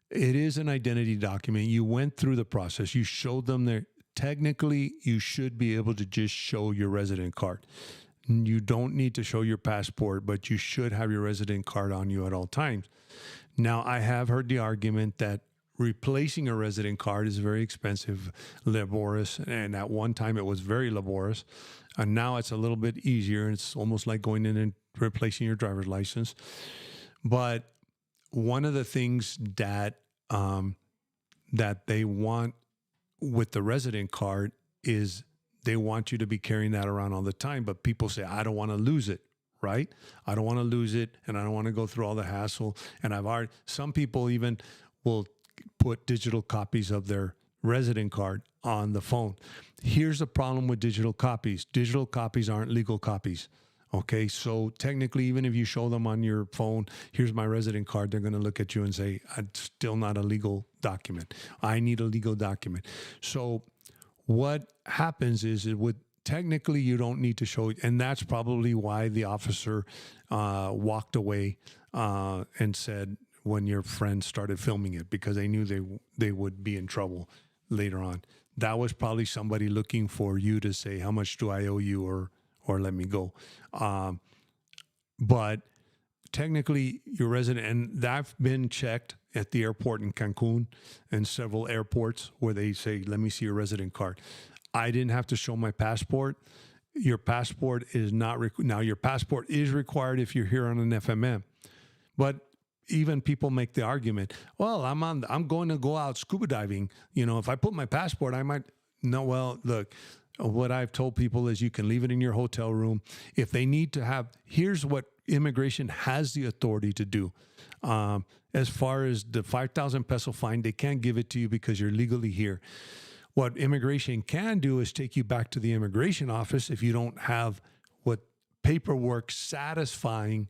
it is an identity document. You went through the process. You showed them there. Technically, you should be able to just show your resident card. You don't need to show your passport, but you should have your resident card on you at all times. Now, I have heard the argument that replacing a resident card is very expensive, laborious, and at one time it was very laborious. And now it's a little bit easier. It's almost like going in and replacing your driver's license. But one of the things that they want with the resident card is they want you to be carrying that around all the time. But people say, I don't want to lose it, right? I don't want to lose it, and I don't want to go through all the hassle. And some people even will put digital copies of their resident card on the phone. Here's the problem with digital copies. Digital copies aren't legal copies. Okay, so technically, even if you show them on your phone, here's my resident card, they're going to look at you and say, it's still not a legal document. I need a legal document. So what happens is technically you don't need to show it. And that's probably why the officer walked away and said when your friend started filming it, because they knew they would be in trouble later on. That was probably somebody looking for you to say, how much do I owe you, or let me go. But technically, you're resident, and that's been checked at the airport in Cancun and several airports where they say, let me see your resident card. I didn't have to show my passport. Your passport is not, now your passport is required if you're here on an FMM. But even people make the argument, well, I'm going to go out scuba diving. If I put my passport, I might, no, well, look, what I've told people is you can leave it in your hotel room. If they need to have, here's what immigration has the authority to do. As far as the 5,000 peso fine, they can't give it to you because you're legally here. What immigration can do is take you back to the immigration office if you don't have what paperwork satisfying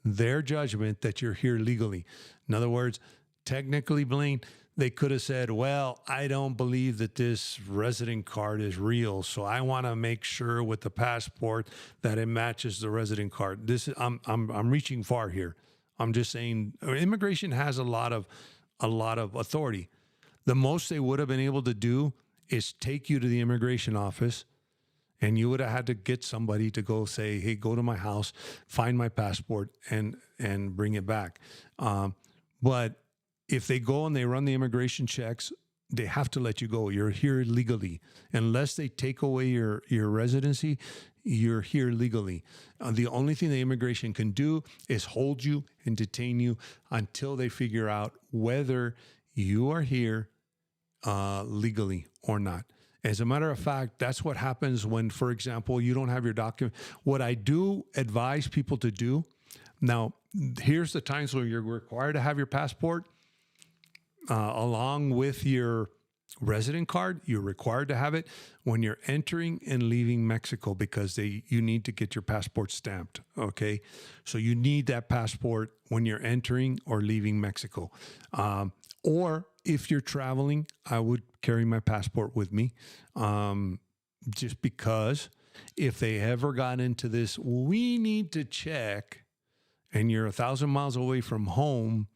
their judgment that you're here legally. In other words, technically, Blaine, they could have said, well, I don't believe that this resident card is real, so I want to make sure with the passport that it matches the resident card. I'm reaching far here. I'm just saying immigration has a lot of authority. The most they would have been able to do is take you to the immigration office, and you would have had to get somebody to go say, hey, go to my house, find my passport, and bring it back. But if they go and they run the immigration checks, they have to let you go. You're here legally. Unless they take away your residency, you're here legally. The only thing the immigration can do is hold you and detain you until they figure out whether you are here legally or not. As a matter of fact, that's what happens when, for example, you don't have your document. What I do advise people to do, now, here's the times where you're required to have your passport along with your resident card. You're required to have it when you're entering and leaving Mexico, because you need to get your passport stamped. Okay, so you need that passport when you're entering or leaving Mexico. Or if you're traveling, I would carry my passport with me, just because if they ever got into this, we need to check, and you're 1,000 miles away from home,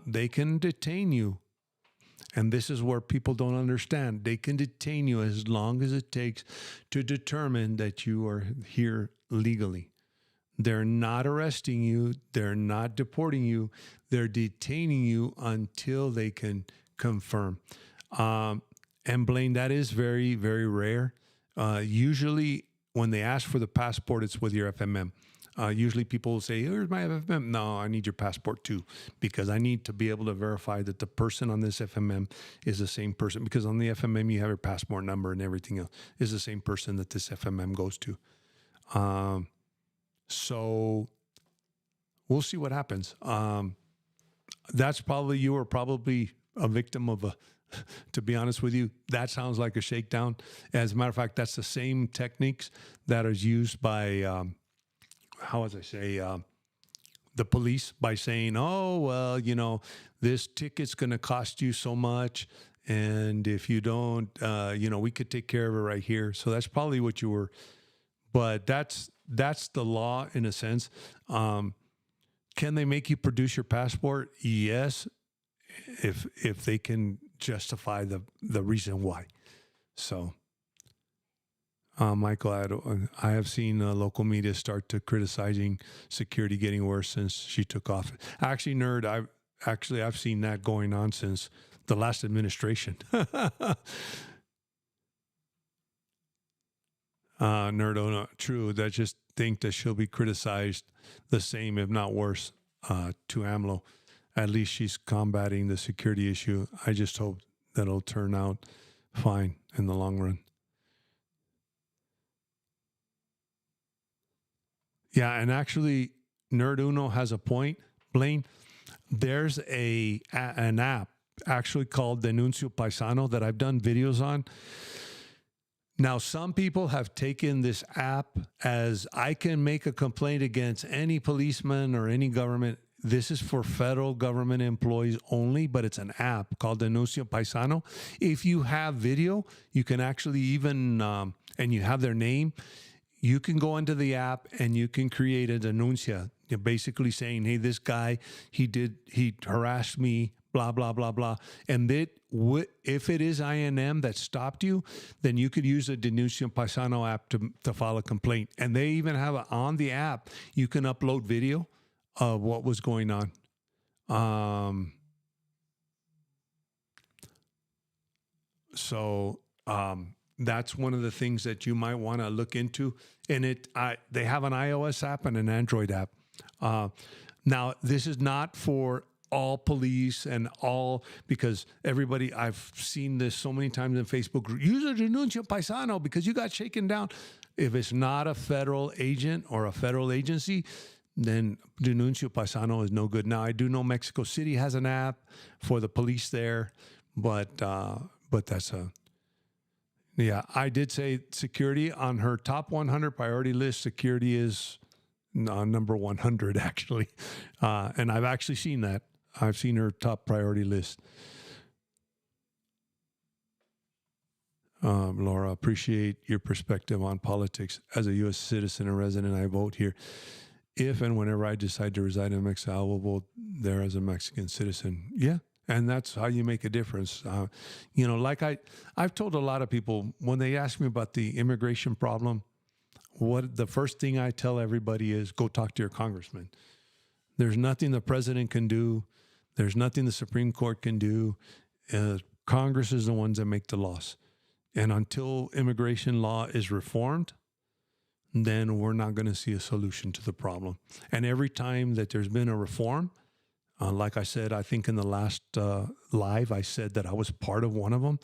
they can detain you. And this is where people don't understand. They can detain you as long as it takes to determine that you are here legally. They're not arresting you. They're not deporting you. They're detaining you until they can confirm. And Blaine, that is very, very rare. Usually when they ask for the passport, it's with your FMM. Usually people will say, here's my FMM. No, I need your passport too, because I need to be able to verify that the person on this FMM is the same person, because on the FMM, you have your passport number and everything else is the same person that this FMM goes to. So we'll see what happens. You were probably a victim of to be honest with you, that sounds like a shakedown. As a matter of fact, that's the same techniques that is used by, the police by saying, oh, well, this ticket's going to cost you so much. And if you don't, we could take care of it right here. So that's probably what you were, but that's the law in a sense. Can they make you produce your passport? Yes, if they can justify the reason why. So, Michael, I have seen local media start to criticizing security getting worse since she took office. Actually, nerd, I've seen that going on since the last administration. Nerd, oh, no, true. I just think that she'll be criticized the same, if not worse, to AMLO. At least she's combating the security issue. I just hope that it'll turn out fine in the long run. Yeah, and actually, Nerd Uno has a point. Blaine, there's an app actually called Denuncio Paisano that I've done videos on. Now, some people have taken this app as I can make a complaint against any policeman or any government. This is for federal government employees only, but it's an app called Denuncio Paisano. If you have video, you can actually even, and you have their name, you can go into the app and you can create a denuncia. You're basically saying, hey, this guy, he harassed me, blah, blah, blah, blah. And if it is INM that stopped you, then you could use the Denuncio Paisano app to file a complaint. And they even have on the app, you can upload video of what was going on. That's one of the things that you might want to look into. And they have an iOS app and an Android app. Now, this is not for all police and all, because everybody, I've seen this so many times in Facebook, use a Denuncio Paisano because you got shaken down. If it's not a federal agent or a federal agency, then Denuncio Paisano is no good. Now, I do know Mexico City has an app for the police there, but that's yeah, I did say security on her top 100 priority list. Security is number 100, actually. And I've actually seen that. I've seen her top priority list. Laura, appreciate your perspective on politics. As a U.S. citizen and resident, I vote here. If and whenever I decide to reside in Mexico, I will vote there as a Mexican citizen. Yeah. And that's how you make a difference. Like I've told a lot of people when they ask me about the immigration problem, the first thing I tell everybody is go talk to your congressman. There's nothing the president can do. There's nothing the Supreme Court can do. Congress is the ones that make the laws. And until immigration law is reformed, then we're not going to see a solution to the problem. And every time that there's been a reform, like I said, I think in the last live, I said that I was part of one of them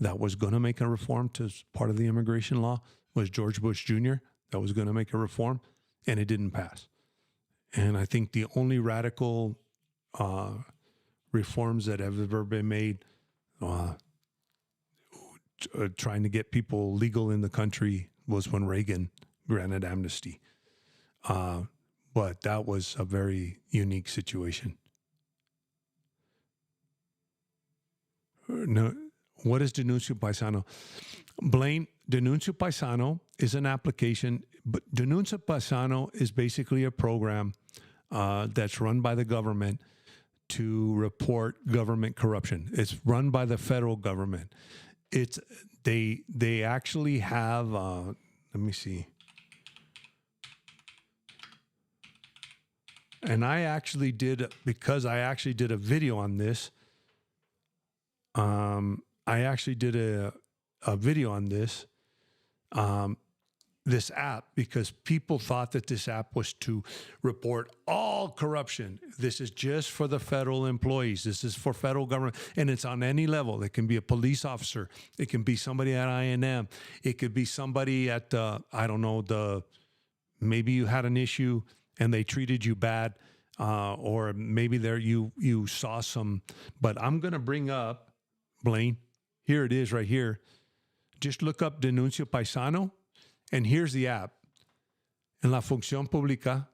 that was going to make a reform to part of the immigration law was George Bush Jr. that was going to make a reform, and it didn't pass. And I think the only radical reforms that have ever been made trying to get people legal in the country was when Reagan granted amnesty. But that was a very unique situation. No, what is Denuncio Paisano? Blaine, Denuncio Paisano is an application, but Denuncio Paisano is basically a program that's run by the government to report government corruption. It's run by the federal government. They actually have, let me see. And I actually did a video on this. I actually did a video on this, this app, because people thought that this app was to report all corruption. This is just for the federal employees. This is for federal government, and it's on any level. It can be a police officer. It can be somebody at INM. It could be somebody at, maybe you had an issue and they treated you bad, or maybe you saw some, but I'm going to bring up, Blaine, here it is right here. Just look up Denuncio Paisano, and here's the app. En la función pública,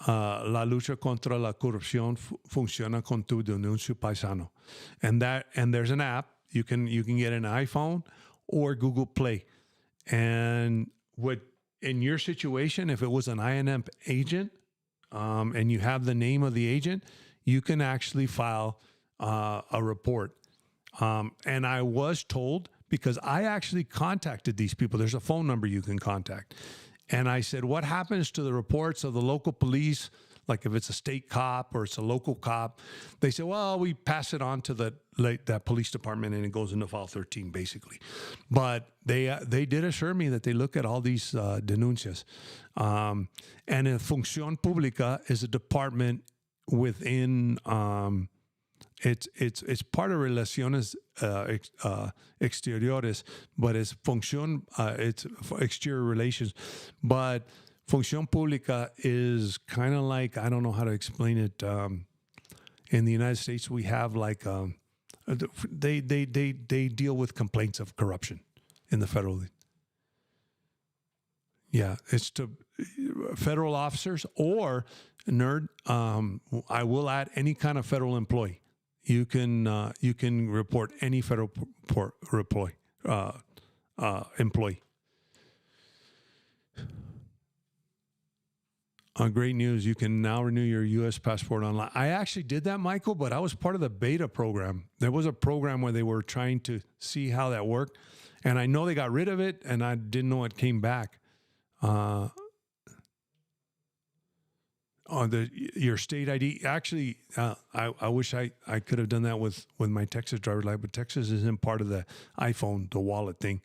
La lucha contra la corrupción funciona con tu denuncio paisano, and there's an app you can get an iPhone or Google Play, and what in your situation, if it was an INM agent, and you have the name of the agent, you can actually file a report. And I was told, because I actually contacted these people, there's a phone number you can contact. And I said, what happens to the reports of the local police? Like if it's a state cop or it's a local cop, they say, well, we pass it on to that police department and it goes into file 13, basically. But they did assure me that they look at all these denuncias. And in Función Pública is a department within it's part of Relaciones Exteriores, but it's función, it's for exterior relations. But Función Pública is kind of like, I don't know how to explain it. In the United States, we have like, they deal with complaints of corruption in the federal. Yeah, it's to federal officers or nerd. I will add any kind of federal employee. You can report any federal employee. Great news! You can now renew your U.S. passport online. I actually did that, Michael, but I was part of the beta program. There was a program where they were trying to see how that worked, and I know they got rid of it, and I didn't know it came back. On your state ID. Actually, I wish I could have done that with my Texas driver's license, but Texas isn't part of the iPhone, the wallet thing.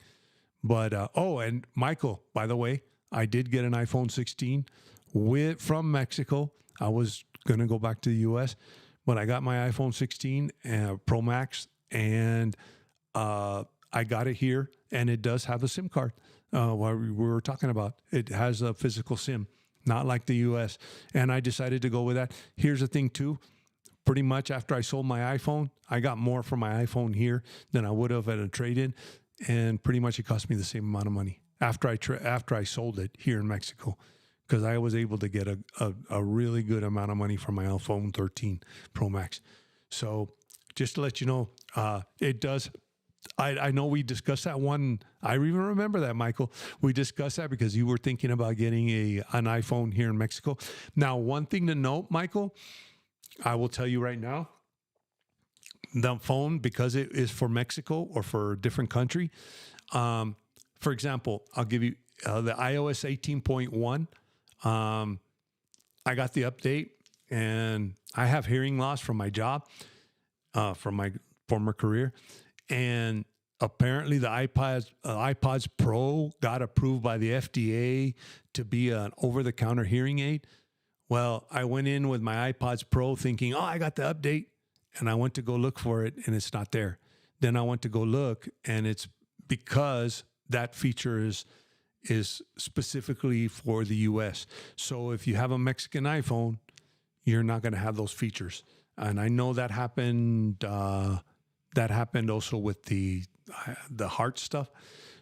But and Michael, by the way, I did get an iPhone 16 from Mexico. I was gonna go back to the U.S., but I got my iPhone 16 Pro Max, and I got it here, and it does have a SIM card. What we were talking about, it has a physical SIM. Not like the U.S. And I decided to go with that. Here's the thing, too. Pretty much after I sold my iPhone, I got more for my iPhone here than I would have at a trade-in. And pretty much it cost me the same amount of money after I sold it here in Mexico, because I was able to get a really good amount of money for my iPhone 13 Pro Max. So just to let you know, it does. I know we discussed that one. I even remember that, Michael. We discussed that because you were thinking about getting an iPhone here in Mexico. Now, one thing to note, Michael, I will tell you right now, the phone, because it is for Mexico or for a different country. For example, I'll give you the iOS 18.1. I got the update, and I have hearing loss from my job, from my former career. And apparently the iPods Pro got approved by the FDA to be an over-the-counter hearing aid. Well, I went in with my iPods Pro thinking, I got the update. And I went to go look for it, and it's not there. Then I went to go look, and it's because that feature is specifically for the U.S. So if you have a Mexican iPhone, you're not going to have those features. And I know that happened... that happened also with the heart stuff.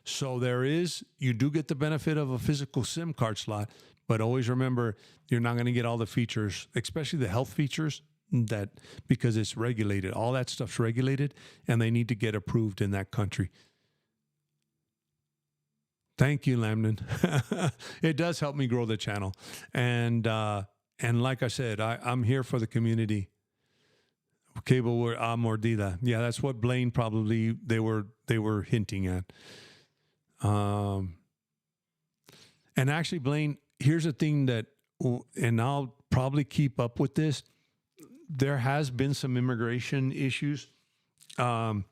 So you do get the benefit of a physical SIM card slot, but always remember, you're not going to get all the features, especially the health features, because it's regulated. All that stuff's regulated, and they need to get approved in that country. Thank you, Lamnon. It does help me grow the channel. And like I said, I'm here for the community. Cable were mordida. Yeah, that's what Blaine probably they were hinting at. And actually, Blaine, here's the thing and I'll probably keep up with this. There has been some immigration issues in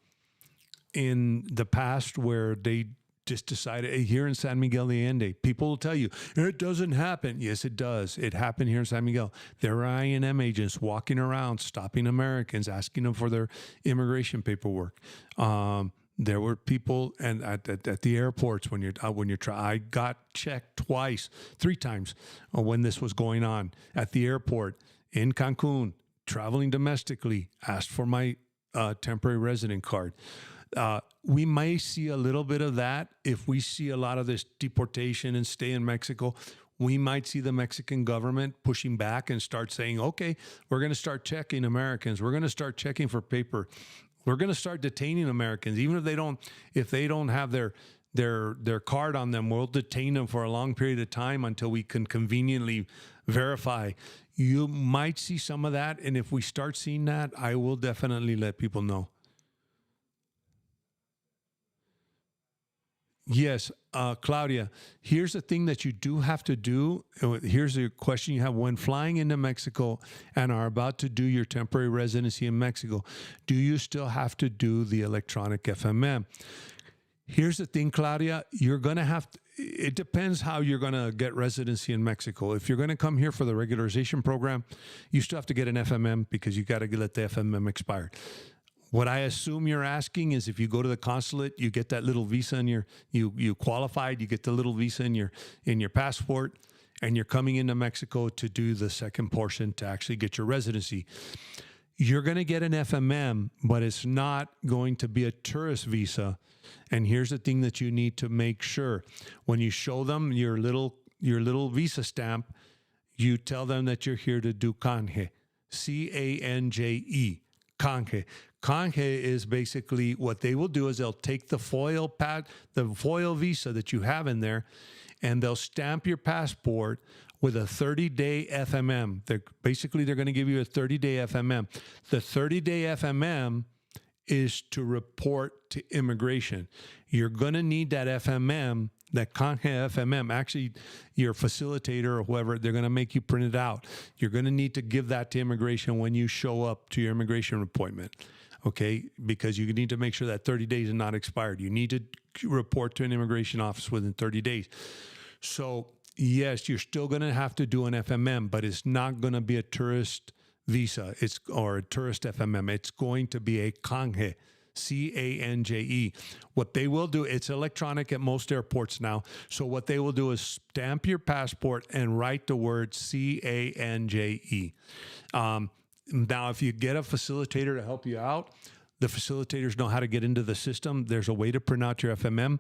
the past where they just decided here in San Miguel de Allende, people will tell you, it doesn't happen. Yes, it does. It happened here in San Miguel. There are INM agents walking around, stopping Americans, asking them for their immigration paperwork. There were people and at the airports I got checked 3 times when this was going on at the airport in Cancun, traveling domestically, asked for my temporary resident card. We may see a little bit of that if we see a lot of this deportation and stay in Mexico. we might see the Mexican government pushing back and start saying, okay, we're going to start checking Americans. We're going to start checking for paper. We're going to start detaining Americans, even if they don't have their card on them. We'll detain them for a long period of time until we can conveniently verify. You might see some of that, and if we start seeing that, I will definitely let people know. Yes, Claudia, here's the thing that you do have to do. Here's a question you have: when flying into Mexico and are about to do your temporary residency in Mexico, do you still have to do the electronic FMM? Here's the thing, Claudia, you're going to have to, it depends how you're going to get residency in Mexico. If you're going to come here for the regularization program, you still have to get an FMM because you got to let the FMM expire. What I assume you're asking is if you go to the consulate, you get that little visa in you qualified, you get the little visa in your passport, and you're coming into Mexico to do the second portion to actually get your residency. You're going to get an FMM, but it's not going to be a tourist visa. And here's the thing that you need to make sure: when you show them your little visa stamp, you tell them that you're here to do canje, canje, canje. Canje is basically what they will do is they'll take the foil visa that you have in there, and they'll stamp your passport with a 30-day FMM. They're going to give you a 30-day FMM. The 30-day FMM is to report to immigration. You're going to need that FMM, that canje FMM. Actually, your facilitator or whoever, they're going to make you print it out. You're going to need to give that to immigration when you show up to your immigration appointment. Okay, because you need to make sure that 30 days is not expired. You need to report to an immigration office within 30 days. So, yes, you're still going to have to do an FMM, but it's not going to be a tourist visa or a tourist FMM. It's going to be a canje, canje. What they will do, it's electronic at most airports now. So what they will do is stamp your passport and write the word canje. Now, if you get a facilitator to help you out, the facilitators know how to get into the system. There's a way to print out your FMM.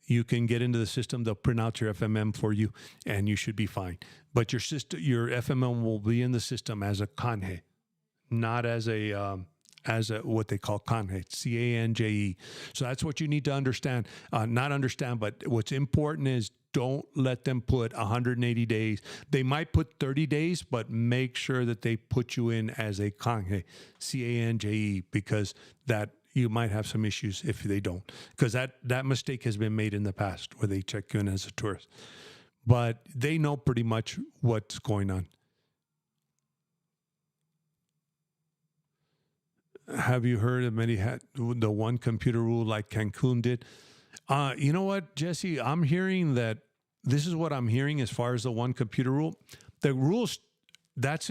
You can get into the system. They'll print out your FMM for you, and you should be fine. But your FMM will be in the system as a canje, not as a what they call canje, canje. So that's what you need to understand. Not understand, but what's important is don't let them put 180 days. They might put 30 days, but make sure that they put you in as a canje, canje, because that you might have some issues if they don't. Because that mistake has been made in the past where they check you in as a tourist. But they know pretty much what's going on. Have you heard of many had the one computer rule like Cancun did? You know what, Jesse? I'm hearing that this is what I'm hearing as far as the one computer rule. The rules that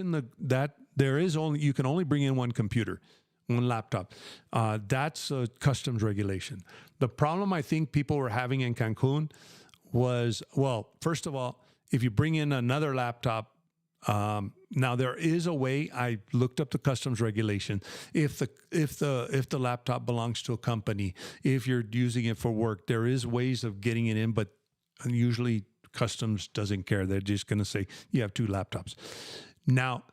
there is only, you can only bring in one computer, one laptop. That's a customs regulation. The problem I think people were having in Cancun was, well, first of all, if you bring in another laptop, now there is a way. I looked up the customs regulation. If the laptop belongs to a company, if you're using it for work, there is ways of getting it in, but usually customs doesn't care. They're just going to say you have two laptops. Now,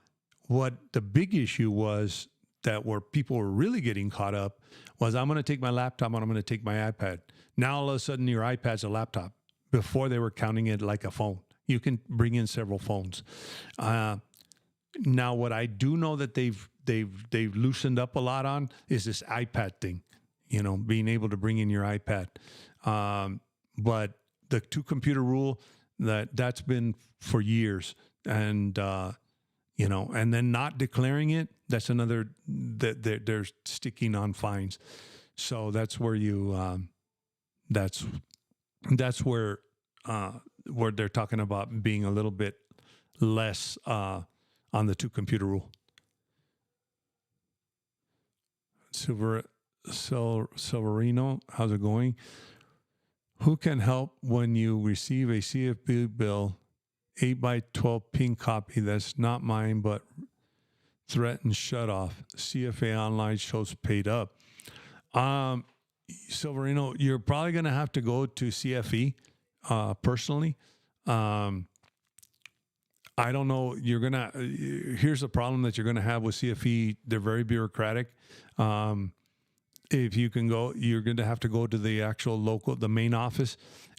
what the big issue was that where people were really getting caught up was, I'm going to take my laptop and I'm going to take my iPad. Now all of a sudden your iPad's a laptop. Before they were counting it like a phone. You can bring in several phones. Now, what I do know that they've loosened up a lot on is this iPad thing. You know, being able to bring in your iPad. But the two computer rule that's been for years, and you know, and then not declaring it. That's another that they're sticking on fines. So that's where you that's where they're talking about being a little bit less on the two computer rule. Silverino, how's it going? Who can help when you receive a CFP bill, 8x12 pink copy that's not mine, but threatened shut off? CFA online shows paid up. Silverino, you're probably going to have to go to CFE personally. I don't know. Here's the problem that you're gonna have with CFE. They're very bureaucratic. Um, if you can go, you're going to have to go to the actual the main office,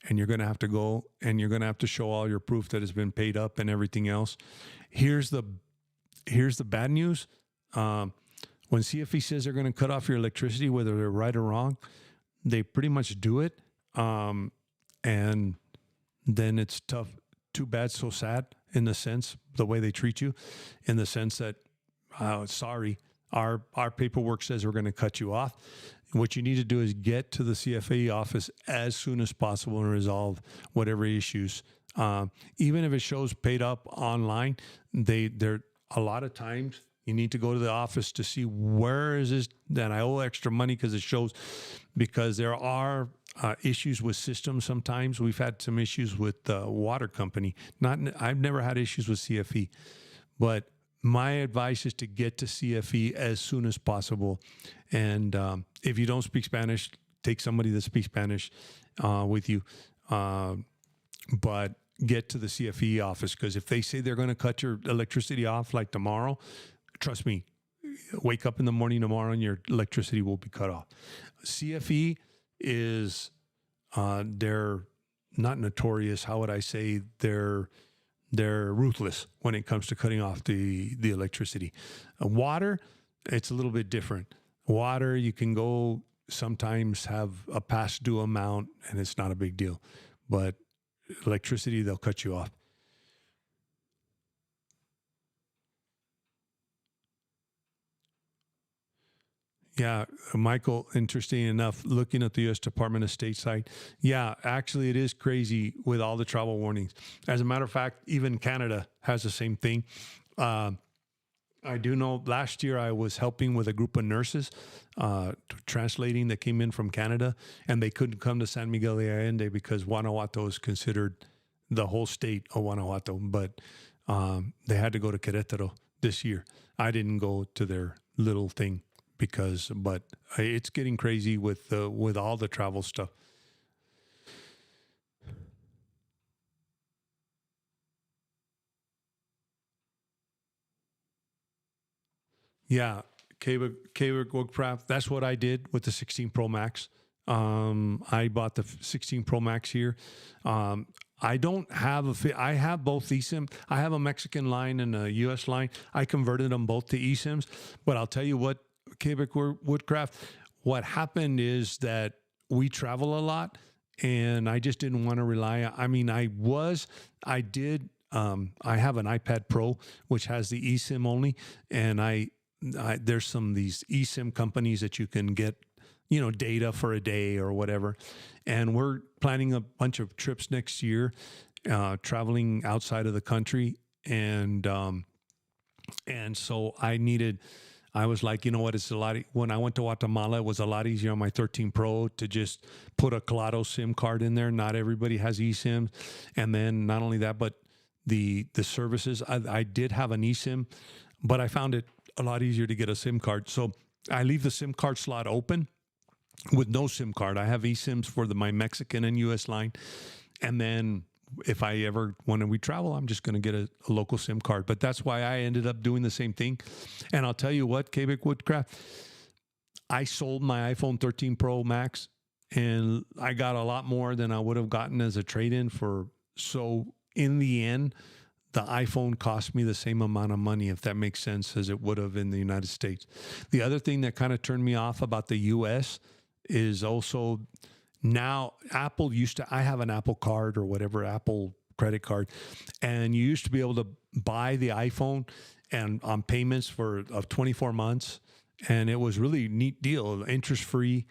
and you're going to have to go and you're going to have to show all your proof that has been paid up and everything else. Here's the bad news. When CFE says they're going to cut off your electricity, whether they're right or wrong, they pretty much do it. And then it's tough. Too bad, so sad in the sense, the way they treat you, in the sense that, sorry, our paperwork says we're going to cut you off. What you need to do is get to the CFE office as soon as possible and resolve whatever issues. Even if it shows paid up online, they're a lot of times you need to go to the office to see where is this that I owe extra money, because it shows, because there are issues with systems. Sometimes we've had some issues with the water company. I've never had issues with CFE, but my advice is to get to CFE as soon as possible. And if you don't speak Spanish, take somebody that speaks Spanish with you. But get to the CFE office, because if they say they're going to cut your electricity off like tomorrow, trust me, wake up in the morning tomorrow and your electricity will be cut off. CFE is, they're not notorious. How would I say? They're ruthless when it comes to cutting off the electricity. Water, it's a little bit different. Water, you can go sometimes have a past due amount and it's not a big deal. But electricity, they'll cut you off. Yeah, Michael, interesting enough, looking at the U.S. Department of State site, yeah, actually it is crazy with all the travel warnings. As a matter of fact, even Canada has the same thing. I do know last year I was helping with a group of nurses translating that came in from Canada, and they couldn't come to San Miguel de Allende because Guanajuato is considered the whole state of Guanajuato, but they had to go to Querétaro this year. I didn't go to their little thing, but it's getting crazy with all the travel stuff. Yeah, cable Woodcraft. That's what I did with the 16 Pro Max. I bought the 16 Pro Max here. I don't have I have both eSIM. I have a Mexican line and a U.S. line. I converted them both to eSIMs. But I'll tell you what, Quebec Woodcraft, what happened is that we travel a lot, and I just didn't want to rely. I mean, I did. I have an iPad Pro which has the eSIM only, and there's some of these eSIM companies that you can get, data for a day or whatever. And we're planning a bunch of trips next year, traveling outside of the country. And so I was like, you know what? It's a lot. When I went to Guatemala, it was a lot easier on my 13 Pro to just put a Claro SIM card in there. Not everybody has eSIM. And then not only that, but the services, I did have an eSIM, but I found it a lot easier to get a SIM card. So I leave the SIM card slot open with no SIM card. I have eSIMs for my Mexican and U.S. line. And then if I ever, when we travel, I'm just going to get a local SIM card. But that's why I ended up doing the same thing. And I'll tell you what, Quebec Woodcraft, I sold my iPhone 13 Pro Max, and I got a lot more than I would have gotten as a trade-in so in the end, the iPhone cost me the same amount of money, if that makes sense, as it would have in the United States. The other thing that kind of turned me off about the U.S. is also now Apple I have an Apple card or whatever, Apple credit card, and you used to be able to buy the iPhone and on payments of 24 months, and it was really a neat deal, interest free.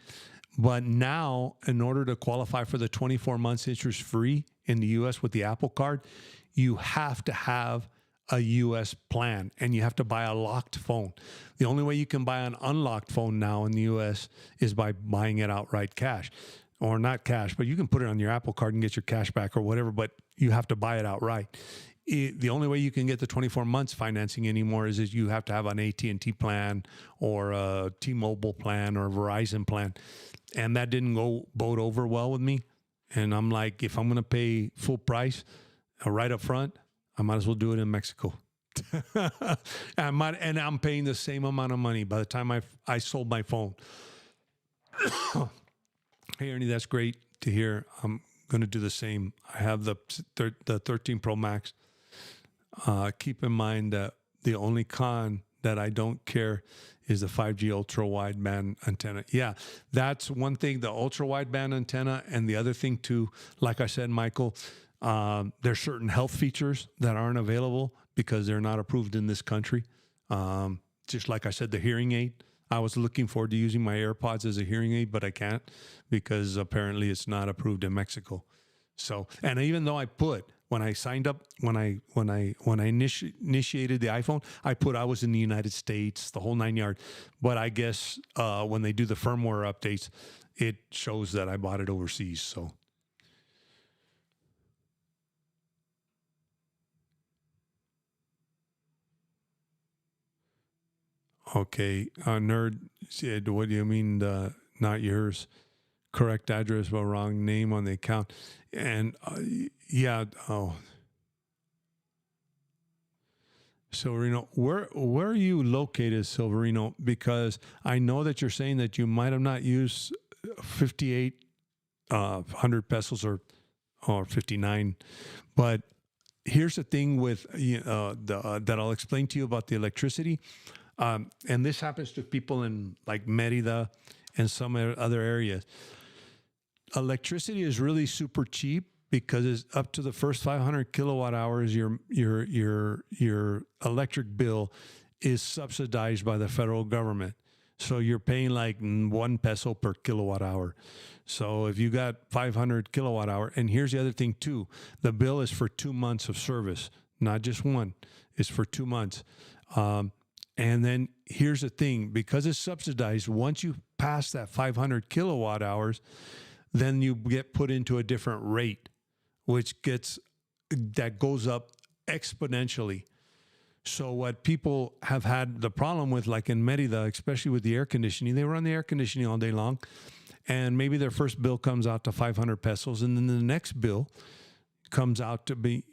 But now, in order to qualify for the 24 months interest free in the U.S. with the Apple card, you have to have a U.S. plan, and you have to buy a locked phone. The only way you can buy an unlocked phone now in the U.S. is by buying it outright cash, or not cash, but you can put it on your Apple card and get your cash back or whatever, but you have to buy it outright. The only way you can get the 24 months financing anymore is you have to have an AT&T plan or a T-Mobile plan or a Verizon plan. And that didn't boat over well with me. And I'm like, if I'm going to pay full price right up front, I might as well do it in Mexico. And I'm paying the same amount of money by the time I sold my phone. Hey, Ernie, that's great to hear. I'm going to do the same. I have the 13 Pro Max. Keep in mind that the only con that I don't care is the 5G ultra wideband antenna. Yeah, that's one thing, the ultra wideband antenna. And the other thing too, like I said, Michael, there's certain health features that aren't available because they're not approved in this country. Just like I said, the hearing aid. I was looking forward to using my AirPods as a hearing aid, but I can't because apparently it's not approved in Mexico. So, and even though when I signed up, when I initiated the iPhone, I put I was in the United States, the whole 9 yards. But I guess when they do the firmware updates, it shows that I bought it overseas. So. Okay, nerd said, "What do you mean, not yours? Correct address, but wrong name on the account." And yeah, oh, Silverino, where are you located, Silverino? Because I know that you're saying that you might have not used 5,800 pesos or 59, but here's the thing with that I'll explain to you about the electricity. And this happens to people in like Merida and some other areas. Electricity is really super cheap because it's up to the first 500 kilowatt hours. Your electric bill is subsidized by the federal government. So you're paying like 1 peso per kilowatt hour. So if you got 500 kilowatt hour, and here's the other thing too, the bill is for 2 months of service, not just one. It's for 2 months. And then here's the thing, because it's subsidized, once you pass that 500 kilowatt hours, then you get put into a different rate, that goes up exponentially. So what people have had the problem with, like in Merida, especially with the air conditioning, they run the air conditioning all day long, and maybe their first bill comes out to 500 pesos, and then the next bill comes out to be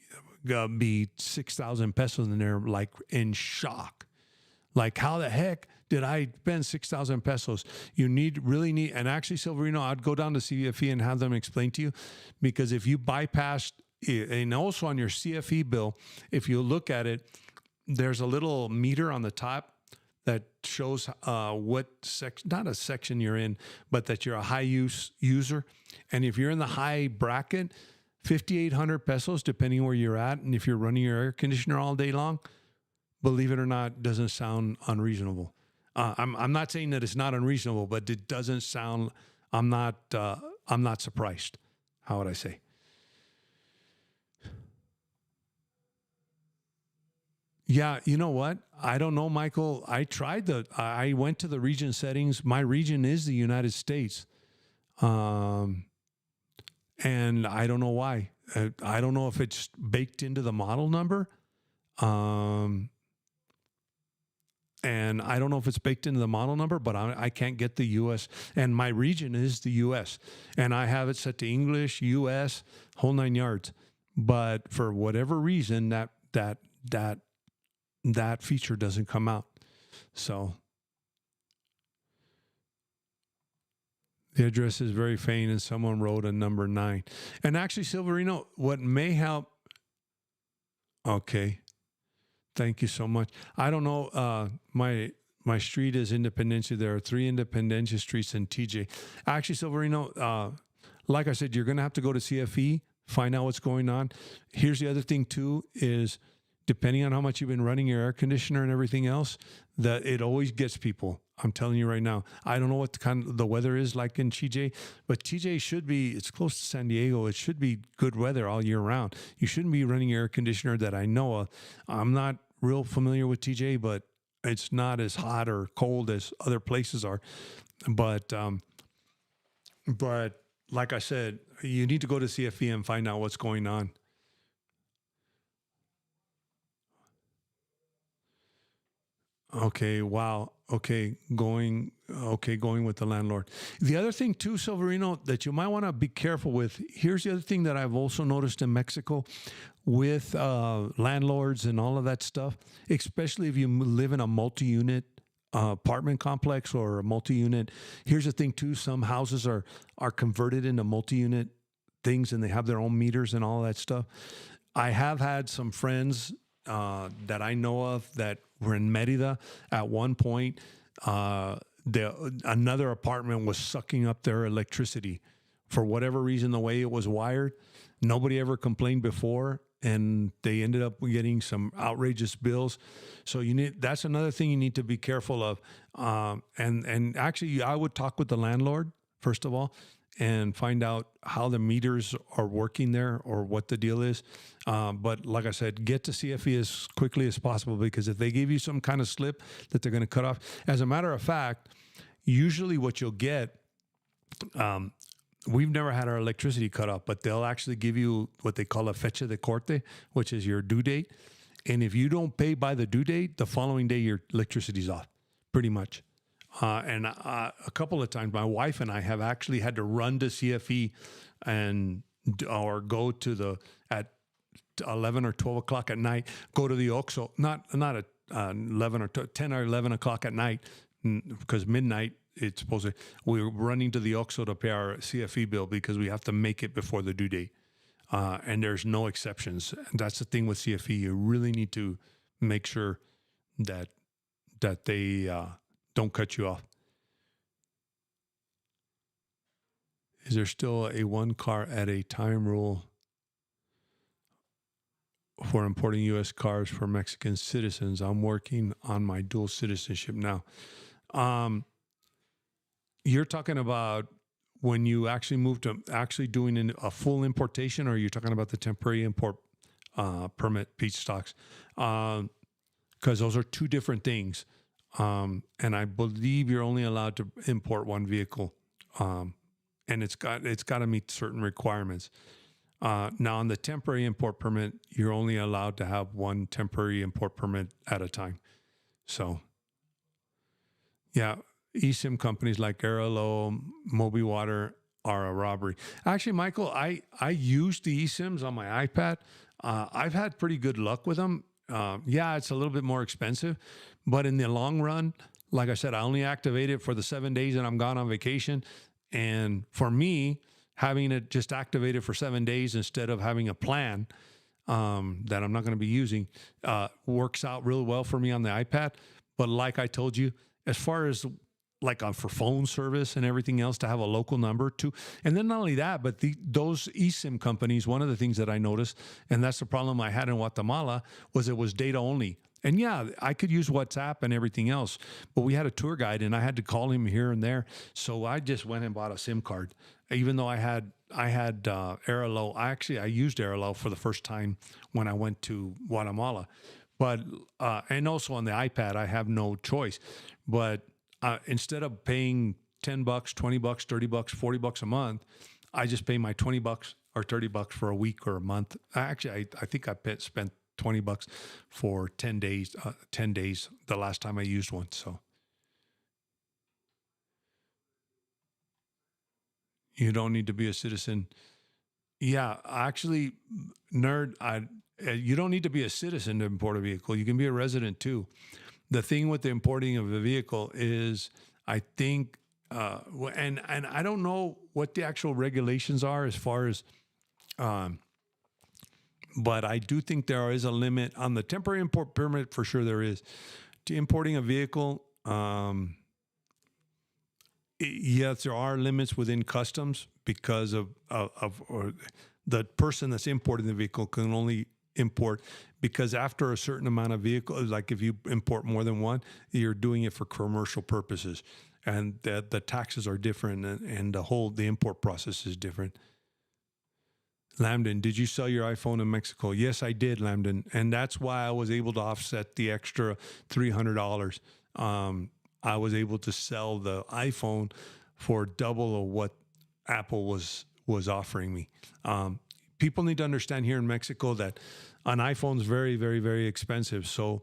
6,000 pesos, and they're like in shock. Like, how the heck did I spend 6,000 pesos? You really need, and actually, Silverino, I'd go down to CFE and have them explain to you, because if you bypassed, and also on your CFE bill, if you look at it, there's a little meter on the top that shows what section, not a section you're in, but that you're a high use user. And if you're in the high bracket, 5,800 pesos, depending where you're at, and if you're running your air conditioner all day long, believe it or not, doesn't sound unreasonable. I'm not saying that it's not unreasonable, but it doesn't sound. I'm not surprised. How would I say? Yeah, you know what? I don't know, Michael. I went to the region settings. My region is the United States, and I don't know why. I don't know if it's baked into the model number. And I don't know if it's baked into the model number, but I can't get the U.S. And my region is the U.S. And I have it set to English, U.S., whole 9 yards. But for whatever reason, that feature doesn't come out. So the address is very faint, and someone wrote a number 9. And actually, Silverino, what may help. Okay. Thank you so much. I don't know. My street is Independencia. There are 3 Independencia streets in TJ. Actually, Silverino, like I said, you're going to have to go to CFE, find out what's going on. Here's the other thing too: is depending on how much you've been running your air conditioner and everything else, that it always gets people. I'm telling you right now. I don't know what the weather is like in TJ, but TJ should be. It's close to San Diego. It should be good weather all year round. You shouldn't be running your air conditioner that I know of. I'm not real familiar with TJ, but it's not as hot or cold as other places are. But like I said, you need to go to CFE and find out what's going on. Okay, wow. going with the landlord. The other thing too, Silverino, that you might want to be careful with. Here's the other thing that I've also noticed in Mexico with landlords and all of that stuff, especially if you live in a multi-unit apartment complex or a multi-unit. Here's the thing too: some houses are converted into multi-unit things, and they have their own meters and all that stuff. I have had some friends that I know of that were in Merida at one point. Another apartment was sucking up their electricity for whatever reason, the way it was wired. Nobody ever complained before, and they ended up getting some outrageous bills. So that's another thing you need to be careful of. And actually, I would talk with the landlord first of all and find out how the meters are working there or what the deal is. But like I said, get to CFE as quickly as possible, because if they give you some kind of slip that they're going to cut off, as a matter of fact, usually what you'll get, we've never had our electricity cut off, but they'll actually give you what they call a fecha de corte, which is your due date. And if you don't pay by the due date, the following day your electricity's off, pretty much. And a couple of times, my wife and I have actually had to run to CFE or go to at 11 or 12 o'clock at night, go to the OXXO, not at 11 or 10 or 11 o'clock at night, because midnight, it's supposed to, we're running to the OXXO to pay our CFE bill because we have to make it before the due date. And there's no exceptions. And that's the thing with CFE. You really need to make sure that they don't cut you off. Is there still a one car at a time rule for importing U.S. cars for Mexican citizens? I'm working on my dual citizenship now. You're talking about when you actually move to actually doing a full importation, or you're talking about the temporary import permit feedstocks? Because those are two different things. And I believe you're only allowed to import one vehicle, and it's got to meet certain requirements. Now, on the temporary import permit, you're only allowed to have one temporary import permit at a time. So, yeah, eSIM companies like Airalo, MobiWater are a robbery. Actually, Michael, I use the eSIMs on my iPad. I've had pretty good luck with them. Yeah, it's a little bit more expensive, but in the long run, like I said, I only activate it for the 7 days that I'm gone on vacation. And for me, having it just activated for 7 days instead of having a plan that I'm not going to be using works out really well for me on the iPad. But like I told you, as far as for phone service and everything else, to have a local number too. And then not only that, but those eSIM companies, one of the things that I noticed, and that's the problem I had in Guatemala, was it was data only. And yeah, I could use WhatsApp and everything else, but we had a tour guide and I had to call him here and there. So I just went and bought a SIM card, even though I had Airalo. I used Airalo for the first time when I went to Guatemala, but and also on the iPad, I have no choice. But instead of paying $10, $20, $30, $40 a month, I just pay my $20 or $30 for a week or a month. Actually, I think I spent $20 for 10 days, 10 days the last time I used one. So you don't need to be a citizen. Yeah, actually, nerd, you don't need to be a citizen to import a vehicle. You can be a resident too. The thing with the importing of a vehicle is, I think, and I don't know what the actual regulations are as far as, but I do think there is a limit on the temporary import permit. For sure, there is. To importing a vehicle, yes, there are limits within customs because of the person that's importing the vehicle can only import, because after a certain amount of vehicle, like if you import more than one, you're doing it for commercial purposes, and the taxes are different, and the import process is different. Lambden, did you sell your iPhone in Mexico? Yes, I did, Lambden, and that's why I was able to offset the extra $300. I was able to sell the iPhone for double of what Apple was offering me. People need to understand here in Mexico that an iPhone is very, very, very expensive. So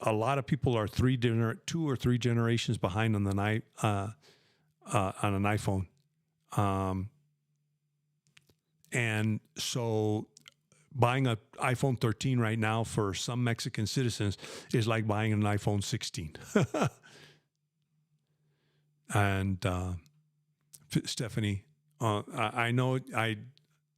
a lot of people are 2 or 3 generations behind on on an iPhone. And so buying an iPhone 13 right now for some Mexican citizens is like buying an iPhone 16. And Stephanie, I know I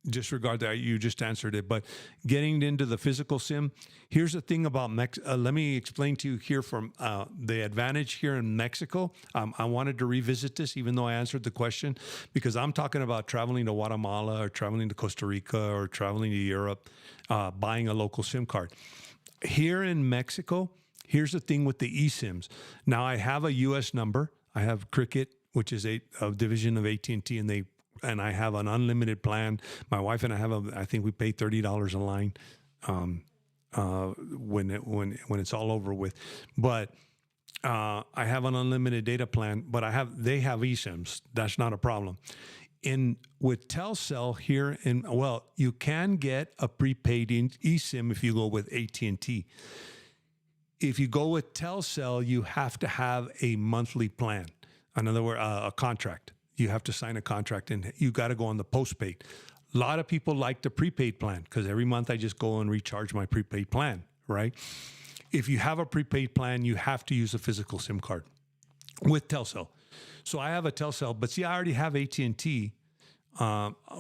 disregard that you just answered it, but getting into the physical sim, here's the thing about let me explain to you here from the advantage here in Mexico. I wanted to revisit this even though I answered the question, because I'm talking about traveling to Guatemala or traveling to Costa Rica or traveling to Europe, buying a local SIM card. Here in Mexico, here's the thing with the eSIMs. Now I have a US number. I have Cricket, which is a division of AT&T, and I have an unlimited plan. My wife and I think we pay $30 a line when it's all over with. But I have an unlimited data plan, but they have eSIMs. That's not a problem. With Telcel here you can get a prepaid eSIM if you go with AT&T. If you go with Telcel, you have to have a monthly plan. In other words, a contract. You have to sign a contract, and you got to go on the postpaid. A lot of people like the prepaid plan because every month I just go and recharge my prepaid plan, right? If you have a prepaid plan, you have to use a physical SIM card with Telcel. So I have a Telcel, but see, I already have AT&T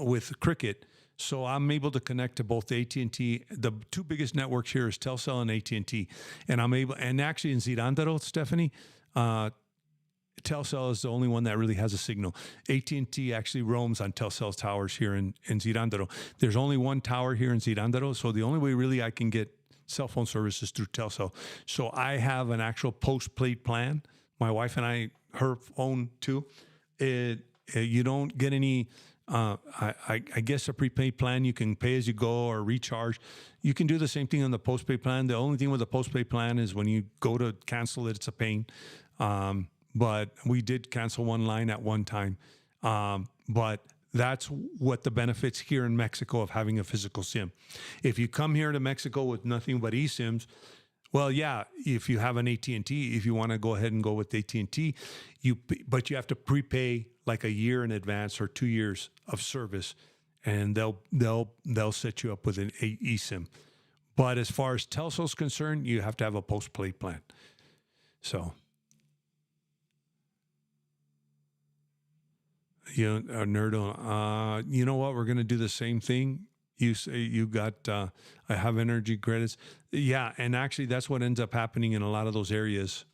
with Cricket, so I'm able to connect to both AT&T. The 2 biggest networks here is Telcel and AT&T, and I'm able. And actually, in Zirandaro, Stephanie, Telcel is the only one that really has a signal. AT&T actually roams on Telcel's towers here in Zirandaro. There's only one tower here in Zirandaro, so the only way really I can get cell phone services through Telcel. So I have an actual postpaid plan. My wife and I, her phone too. You don't get any. I guess a prepaid plan, you can pay as you go or recharge. You can do the same thing on the postpaid plan. The only thing with the postpaid plan is when you go to cancel it, it's a pain. But we did cancel one line at one time. But that's what the benefits here in Mexico of having a physical SIM. If you come here to Mexico with nothing but eSIMs, well, yeah, if you have an AT&T, if you want to go ahead and go with AT&T, but you have to prepay like a year in advance or 2 years of service, and they'll set you up with an eSIM. But as far as Telcel's concerned, you have to have a postpaid plan. So, Nerdo, you know what? We're going to do the same thing. You say you got, I have energy credits. Yeah, and actually that's what ends up happening in a lot of those areas.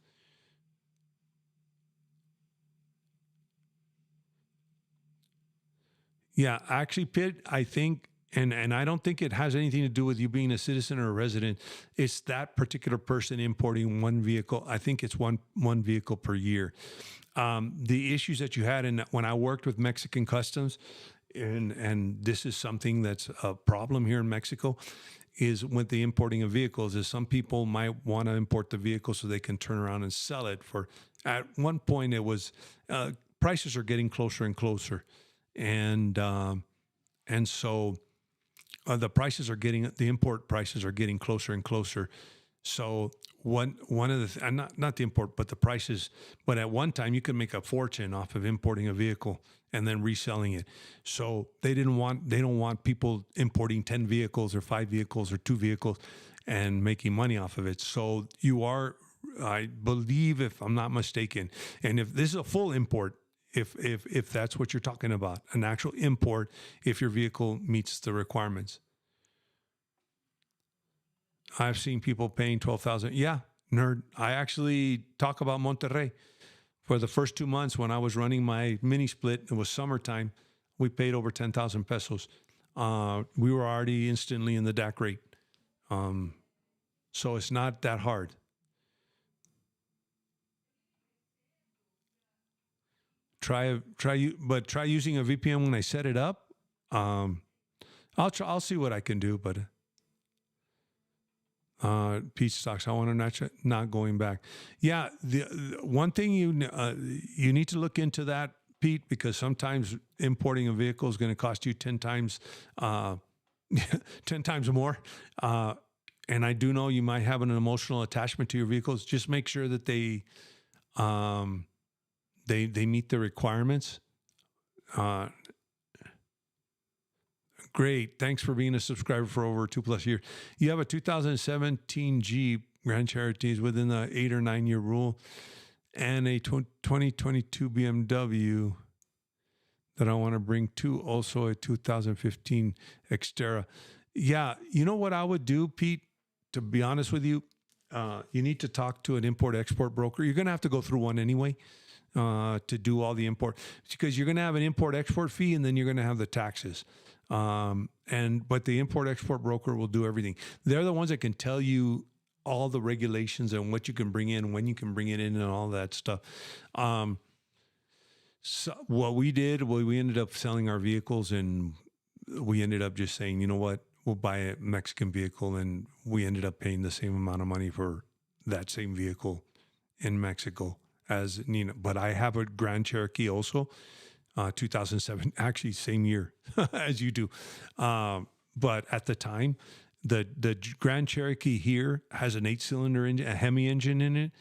Yeah, actually, Pitt, I think, and I don't think it has anything to do with you being a citizen or a resident. It's that particular person importing one vehicle. I think it's one vehicle per year. The issues that you had when I worked with Mexican customs, and this is something that's a problem here in Mexico, is with the importing of vehicles, is some people might want to import the vehicle so they can turn around and sell it for, at one point it was, prices are getting closer and closer. And so the import prices are getting closer and closer. So one of the not the import, but the prices. But at one time, you could make a fortune off of importing a vehicle and then reselling it. So they don't want people importing 10 vehicles or 5 vehicles or 2 vehicles and making money off of it. So you are, I believe, if I'm not mistaken, and if this is a full import, if that's what you're talking about, an actual import, if your vehicle meets the requirements. I've seen people paying $12,000. Yeah, nerd. I actually talk about Monterrey. For the first 2 months when I was running my mini split, it was summertime, we paid over 10,000 pesos. We were already instantly in the DAC rate. So it's not that hard. Try using a VPN when I set it up. I'll see what I can do, but Peach stocks, I want to not going back. Yeah, the one thing you need to look into that, Pete, because sometimes importing a vehicle is going to cost you 10 times 10 times more. and I do know you might have an emotional attachment to your vehicles. Just make sure that um, they meet the requirements. Uh, Great. Thanks for being a subscriber for over 2+ years. You have a 2017 Jeep Grand Cherokee is within the 8 or 9 year rule, and a 2022 BMW that I want to bring to, also a 2015 Xterra. Yeah, you know what I would do, Pete? To be honest with you, you need to talk to an import-export broker. You're going to have to go through one anyway to do all the import, because you're going to have an import-export fee, and then you're going to have the taxes. But the import-export broker will do everything. They're the ones that can tell you all the regulations and what you can bring in, when you can bring it in, and all that stuff. So what we did, we ended up selling our vehicles, and we ended up just saying, you know what, we'll buy a Mexican vehicle, and we ended up paying the same amount of money for that same vehicle in Mexico as Nina. But I have a Grand Cherokee also, 2007, actually same year as you do. But at the time, the Grand Cherokee here has an 8-cylinder engine, a Hemi engine in it,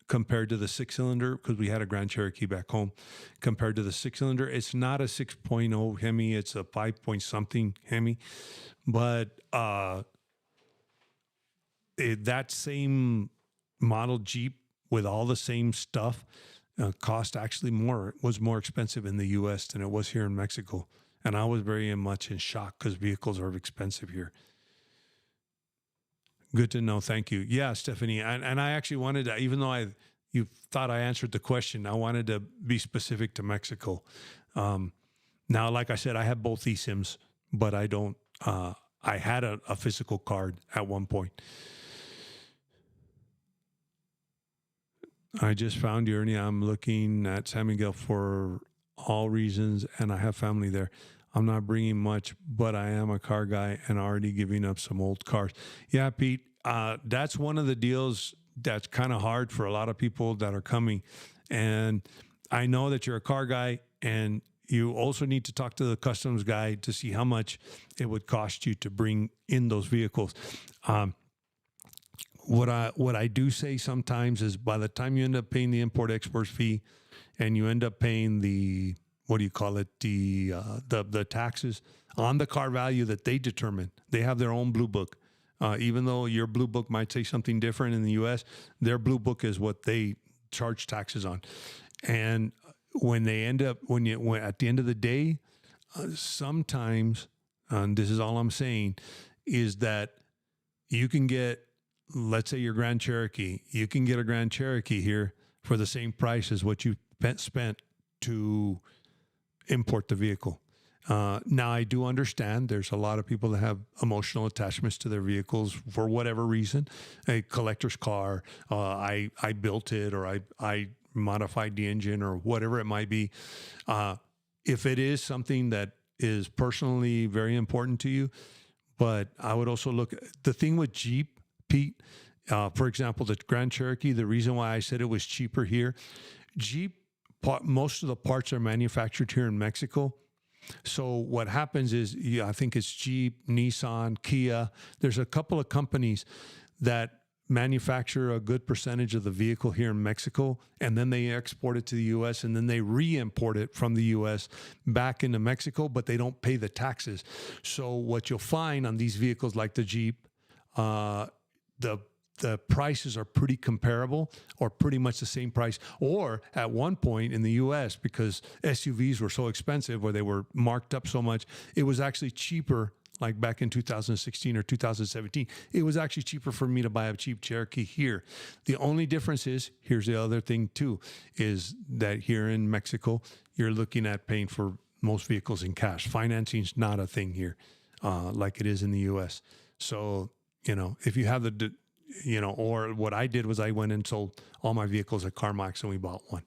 compared to the 6-cylinder, because we had a Grand Cherokee back home. Compared to the 6-cylinder, it's not a 6.0 Hemi, it's a 5 point something Hemi. But that same model Jeep with all the same stuff cost actually was more expensive in the U.S. than it was here in Mexico. And I was very much in shock, because vehicles are expensive here. Good to know. Thank you. Yeah, Stephanie. And I actually wanted to, even though you thought I answered the question, I wanted to be specific to Mexico. Now, like I said, I have both eSIMs, but I don't, I had a physical card at one point. I just found you, Ernie. I'm looking at San Miguel for all reasons, and I have family there. I'm not bringing much, but I am a car guy and already giving up some old cars. Yeah, Pete, that's one of the deals that's kind of hard for a lot of people that are coming. And I know that you're a car guy, and you also need to talk to the customs guy to see how much it would cost you to bring in those vehicles. What I do say sometimes is, by the time you end up paying the import-export fee, and you end up paying the, what do you call it, the taxes on the car value that they determine. They have their own blue book. Even though your blue book might say something different in the U.S., their blue book is what they charge taxes on. And when they end up, when at the end of the day, sometimes, and this is all I'm saying, is that you can get, let's say your Grand Cherokee, you can get a Grand Cherokee here for the same price as what you spent to import the vehicle. Now, I do understand there's a lot of people that have emotional attachments to their vehicles for whatever reason. A collector's car, I built it, or I modified the engine, or whatever it might be. If it is something that is personally very important to you, but I would also look, the thing with Jeep, Pete, for example, the Grand Cherokee, the reason why I said it was cheaper here, Jeep, most of the parts are manufactured here in Mexico. So what happens is, I think it's Jeep, Nissan, Kia. There's a couple of companies that manufacture a good percentage of the vehicle here in Mexico, and then they export it to the U.S., and then they re-import it from the U.S. back into Mexico, but they don't pay the taxes. So what you'll find on these vehicles like the Jeep, the prices are pretty comparable, or pretty much the same price. Or at one point in the U.S., because SUVs were so expensive, or they were marked up so much, it was actually cheaper, like back in 2016 or 2017, it was actually cheaper for me to buy a Jeep Cherokee here. The only difference is, here's the other thing too, is that here in Mexico, you're looking at paying for most vehicles in cash. Financing's not a thing here like it is in the U.S. So, if you have or what I did was I went and sold all my vehicles at CarMax, and we bought one.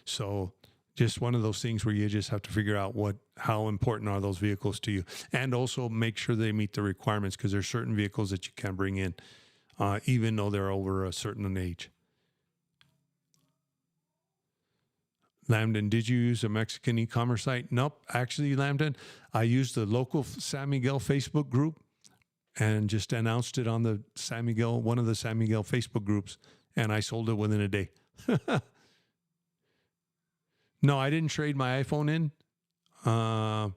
So just one of those things where you just have to figure out how important are those vehicles to you, and also make sure they meet the requirements, because there's certain vehicles that you can't bring in, even though they're over a certain age. Lambden, did you use a Mexican e-commerce site? Nope. Actually, Lambden, I used the local San Miguel Facebook group, and just announced it on the San Miguel, one of the San Miguel Facebook groups, and I sold it within a day. No, I didn't trade my iPhone in. Uh,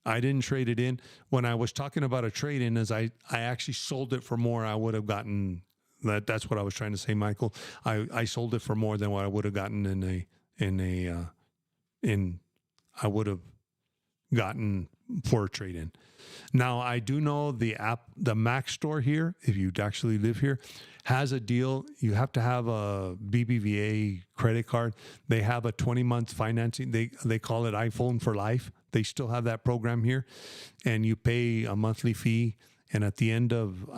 I didn't trade it in. When I was talking about a trade in, as I actually sold it for more, I would have gotten that. That's what I was trying to say, Michael. I sold it for more than what I would have gotten in I would have gotten for a trade in. Now, I do know the Mac store here, if you actually live here, has a deal. You have to have a BBVA credit card. They have a 20-month financing. They call it iPhone for life. They still have that program here, and you pay a monthly fee. And at the end of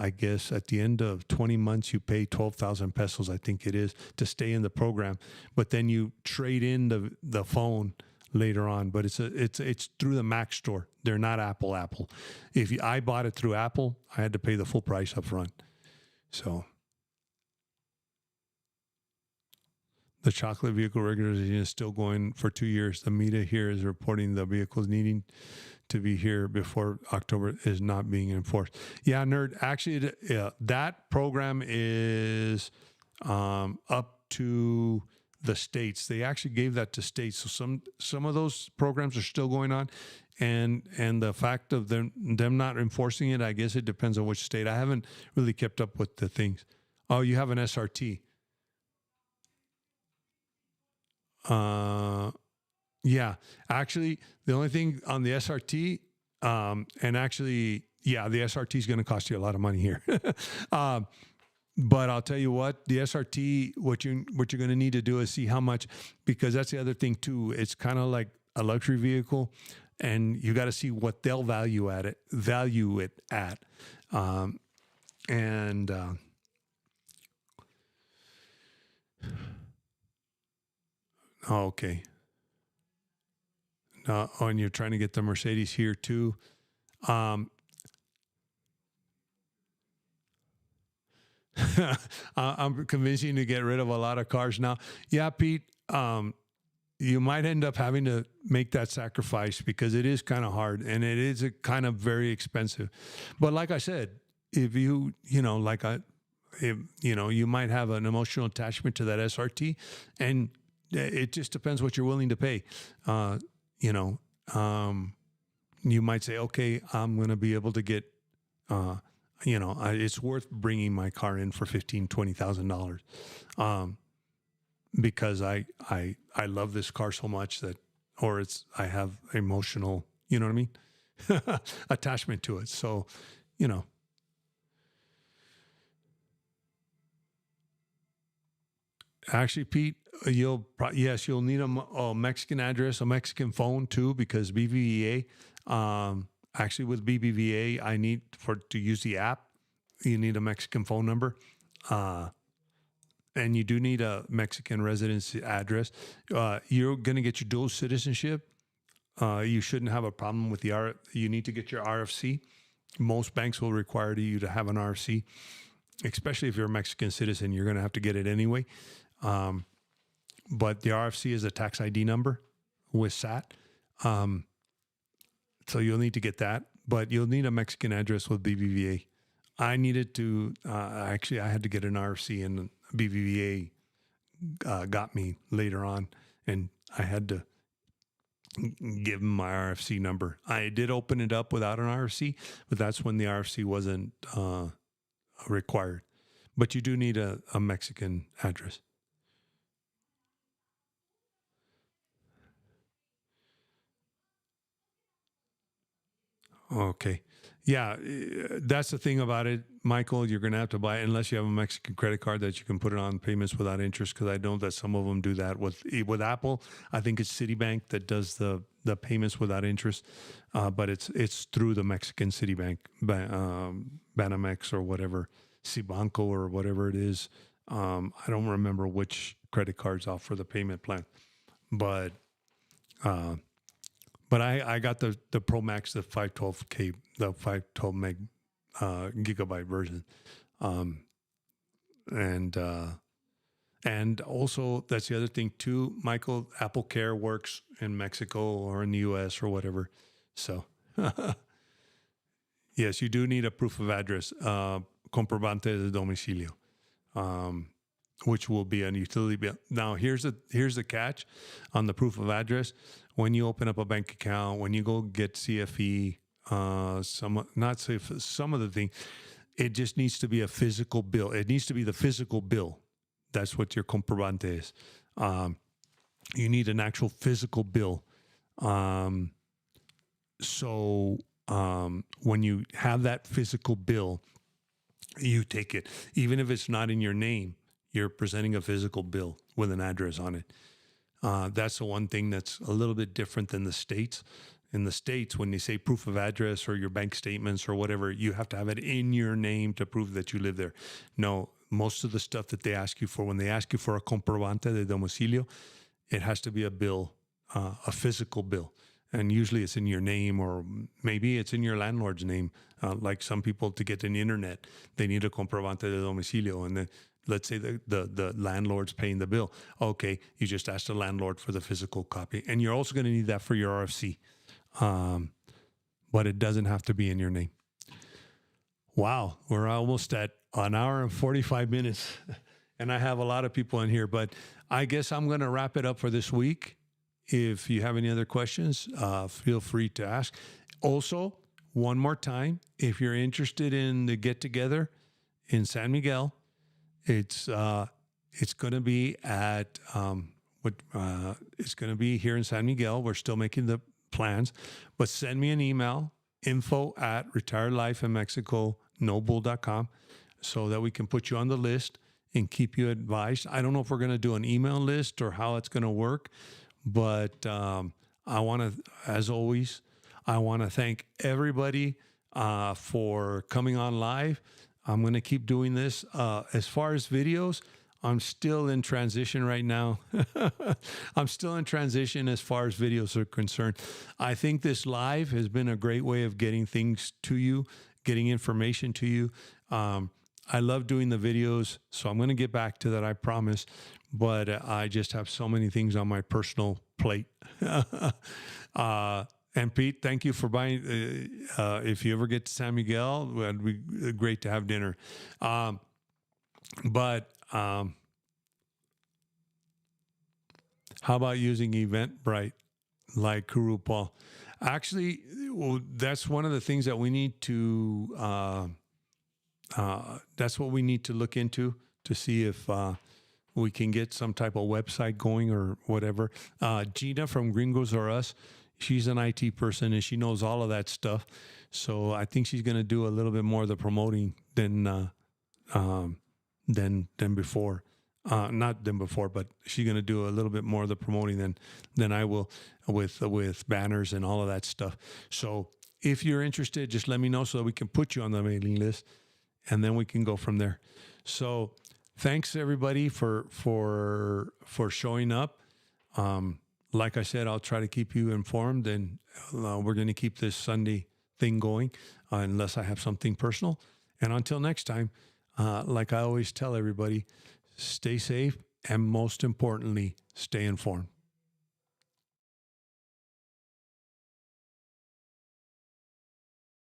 20 months, you pay 12,000 pesos, I think it is, to stay in the program. But then you trade in the phone later on. But it's through the Mac store. They're not Apple. I bought it through Apple, I had to pay the full price up front. So the chocolate vehicle regulation is still going for 2 years. The media here is reporting the vehicles needing to be here before October is not being enforced. Yeah, nerd. Actually, that program is up to the states. They actually gave that to states. So some of those programs are still going on, and the fact of them not enforcing it, I guess it depends on which state. I haven't really kept up with the things. Oh, you have an SRT. Yeah, actually, the only thing on the SRT, and actually, yeah, the SRT is going to cost you a lot of money here. But I'll tell you what, the SRT, what you're going to need to do is see how much, because that's the other thing too. It's kind of like a luxury vehicle, and you got to see what they'll value it at, and. Okay. And you're trying to get the Mercedes here too. Um, I'm convincing you to get rid of a lot of cars now. Yeah, Pete, you might end up having to make that sacrifice because it is kind of hard and it is a kind of very expensive. But like I said, if you might have an emotional attachment to that SRT, and it just depends what you're willing to pay. You know, you might say, okay, I'm going to be able to get, it's worth bringing my car in for $15,000-$20,000, because I love this car so much I have emotional, you know what I mean, attachment to it. So, actually, Pete, you'll need a Mexican address, a Mexican phone too, because BBVA. Actually, with BBVA, I need to use the app. You need a Mexican phone number, and you do need a Mexican residency address. You're going to get your dual citizenship. You shouldn't have a problem with you need to get your RFC. Most banks will require you to have an RFC, especially if you're a Mexican citizen. You're going to have to get it anyway. But the RFC is a tax ID number with SAT. So you'll need to get that, but you'll need a Mexican address with BBVA. I needed to, I had to get an RFC, and BBVA got me later on, and I had to give them my RFC number. I did open it up without an RFC, but that's when the RFC wasn't required. But you do need a Mexican address. Okay. Yeah, that's the thing about it, Michael. You're going to have to buy it unless you have a Mexican credit card that you can put it on payments without interest, because I know that some of them do that. With Apple, I think it's Citibank that does the payments without interest, but it's through the Mexican Citibank, Banamex or whatever, Cibanco or whatever it is. I don't remember which credit cards offer the payment plan, but I got the Pro Max, the 512K, the 512 meg gigabyte version, and also that's the other thing too, Michael. Apple Care works in Mexico or in the U.S. or whatever, so Yes, you do need a proof of address, comprobante de domicilio, which will be a utility bill. Now, here's the catch on the proof of address. When you open up a bank account, when you go get CFE, some of the things, it just needs to be a physical bill. It needs to be the physical bill. That's what your comprobante is. You need an actual physical bill. So when you have that physical bill, you take it. Even if it's not in your name, you're presenting a physical bill with an address on it. That's the one thing that's a little bit different than the States. In the States, when you say proof of address or your bank statements or whatever, you have to have it in your name to prove that you live there. No, most of the stuff that they ask you for, when they ask you for a comprobante de domicilio, it has to be a bill, a physical bill. And usually it's in your name, or maybe it's in your landlord's name. Like some people, to get an internet, they need a comprobante de domicilio. And then let's say the landlord's paying the bill. Okay, you just ask the landlord for the physical copy. And you're also going to need that for your RFC. But it doesn't have to be in your name. Wow, we're almost at an hour and 45 minutes. And I have a lot of people in here, but I guess I'm going to wrap it up for this week. If you have any other questions, feel free to ask. Also, one more time, if you're interested in the get-together in San Miguel, it's going to be at it's going to be here in San Miguel. We're still making the plans, but send me an email, info@retiredlifeinmexico.com, so that we can put you on the list and keep you advised. I don't know if we're going to do an email list or how it's going to work, but I want to, as always, I want to thank everybody for coming on live. I'm going to keep doing this. As far as videos, I'm still in transition right now. I'm still in transition as far as videos are concerned. I think this live has been a great way of getting things to you, getting information to you. I love doing the videos, so I'm going to get back to that, I promise. But I just have so many things on my personal plate. And Pete, thank you for buying. If you ever get to San Miguel, it'd be great to have dinner. But how about using Eventbrite like Kurupal? Actually, well, that's one of the things that we need to. That's what we need to look into to see if we can get some type of website going or whatever. Gina from Gringos R Us, she's an IT person and she knows all of that stuff. So I think she's going to do a little bit more of the promoting than before. Not than before, but she's going to do a little bit more of the promoting than I will with banners and all of that stuff. So if you're interested, just let me know so that we can put you on the mailing list, and then we can go from there. So thanks everybody for showing up. Like I said, I'll try to keep you informed, and we're going to keep this Sunday thing going unless I have something personal. And until next time, like I always tell everybody, stay safe, and most importantly, stay informed.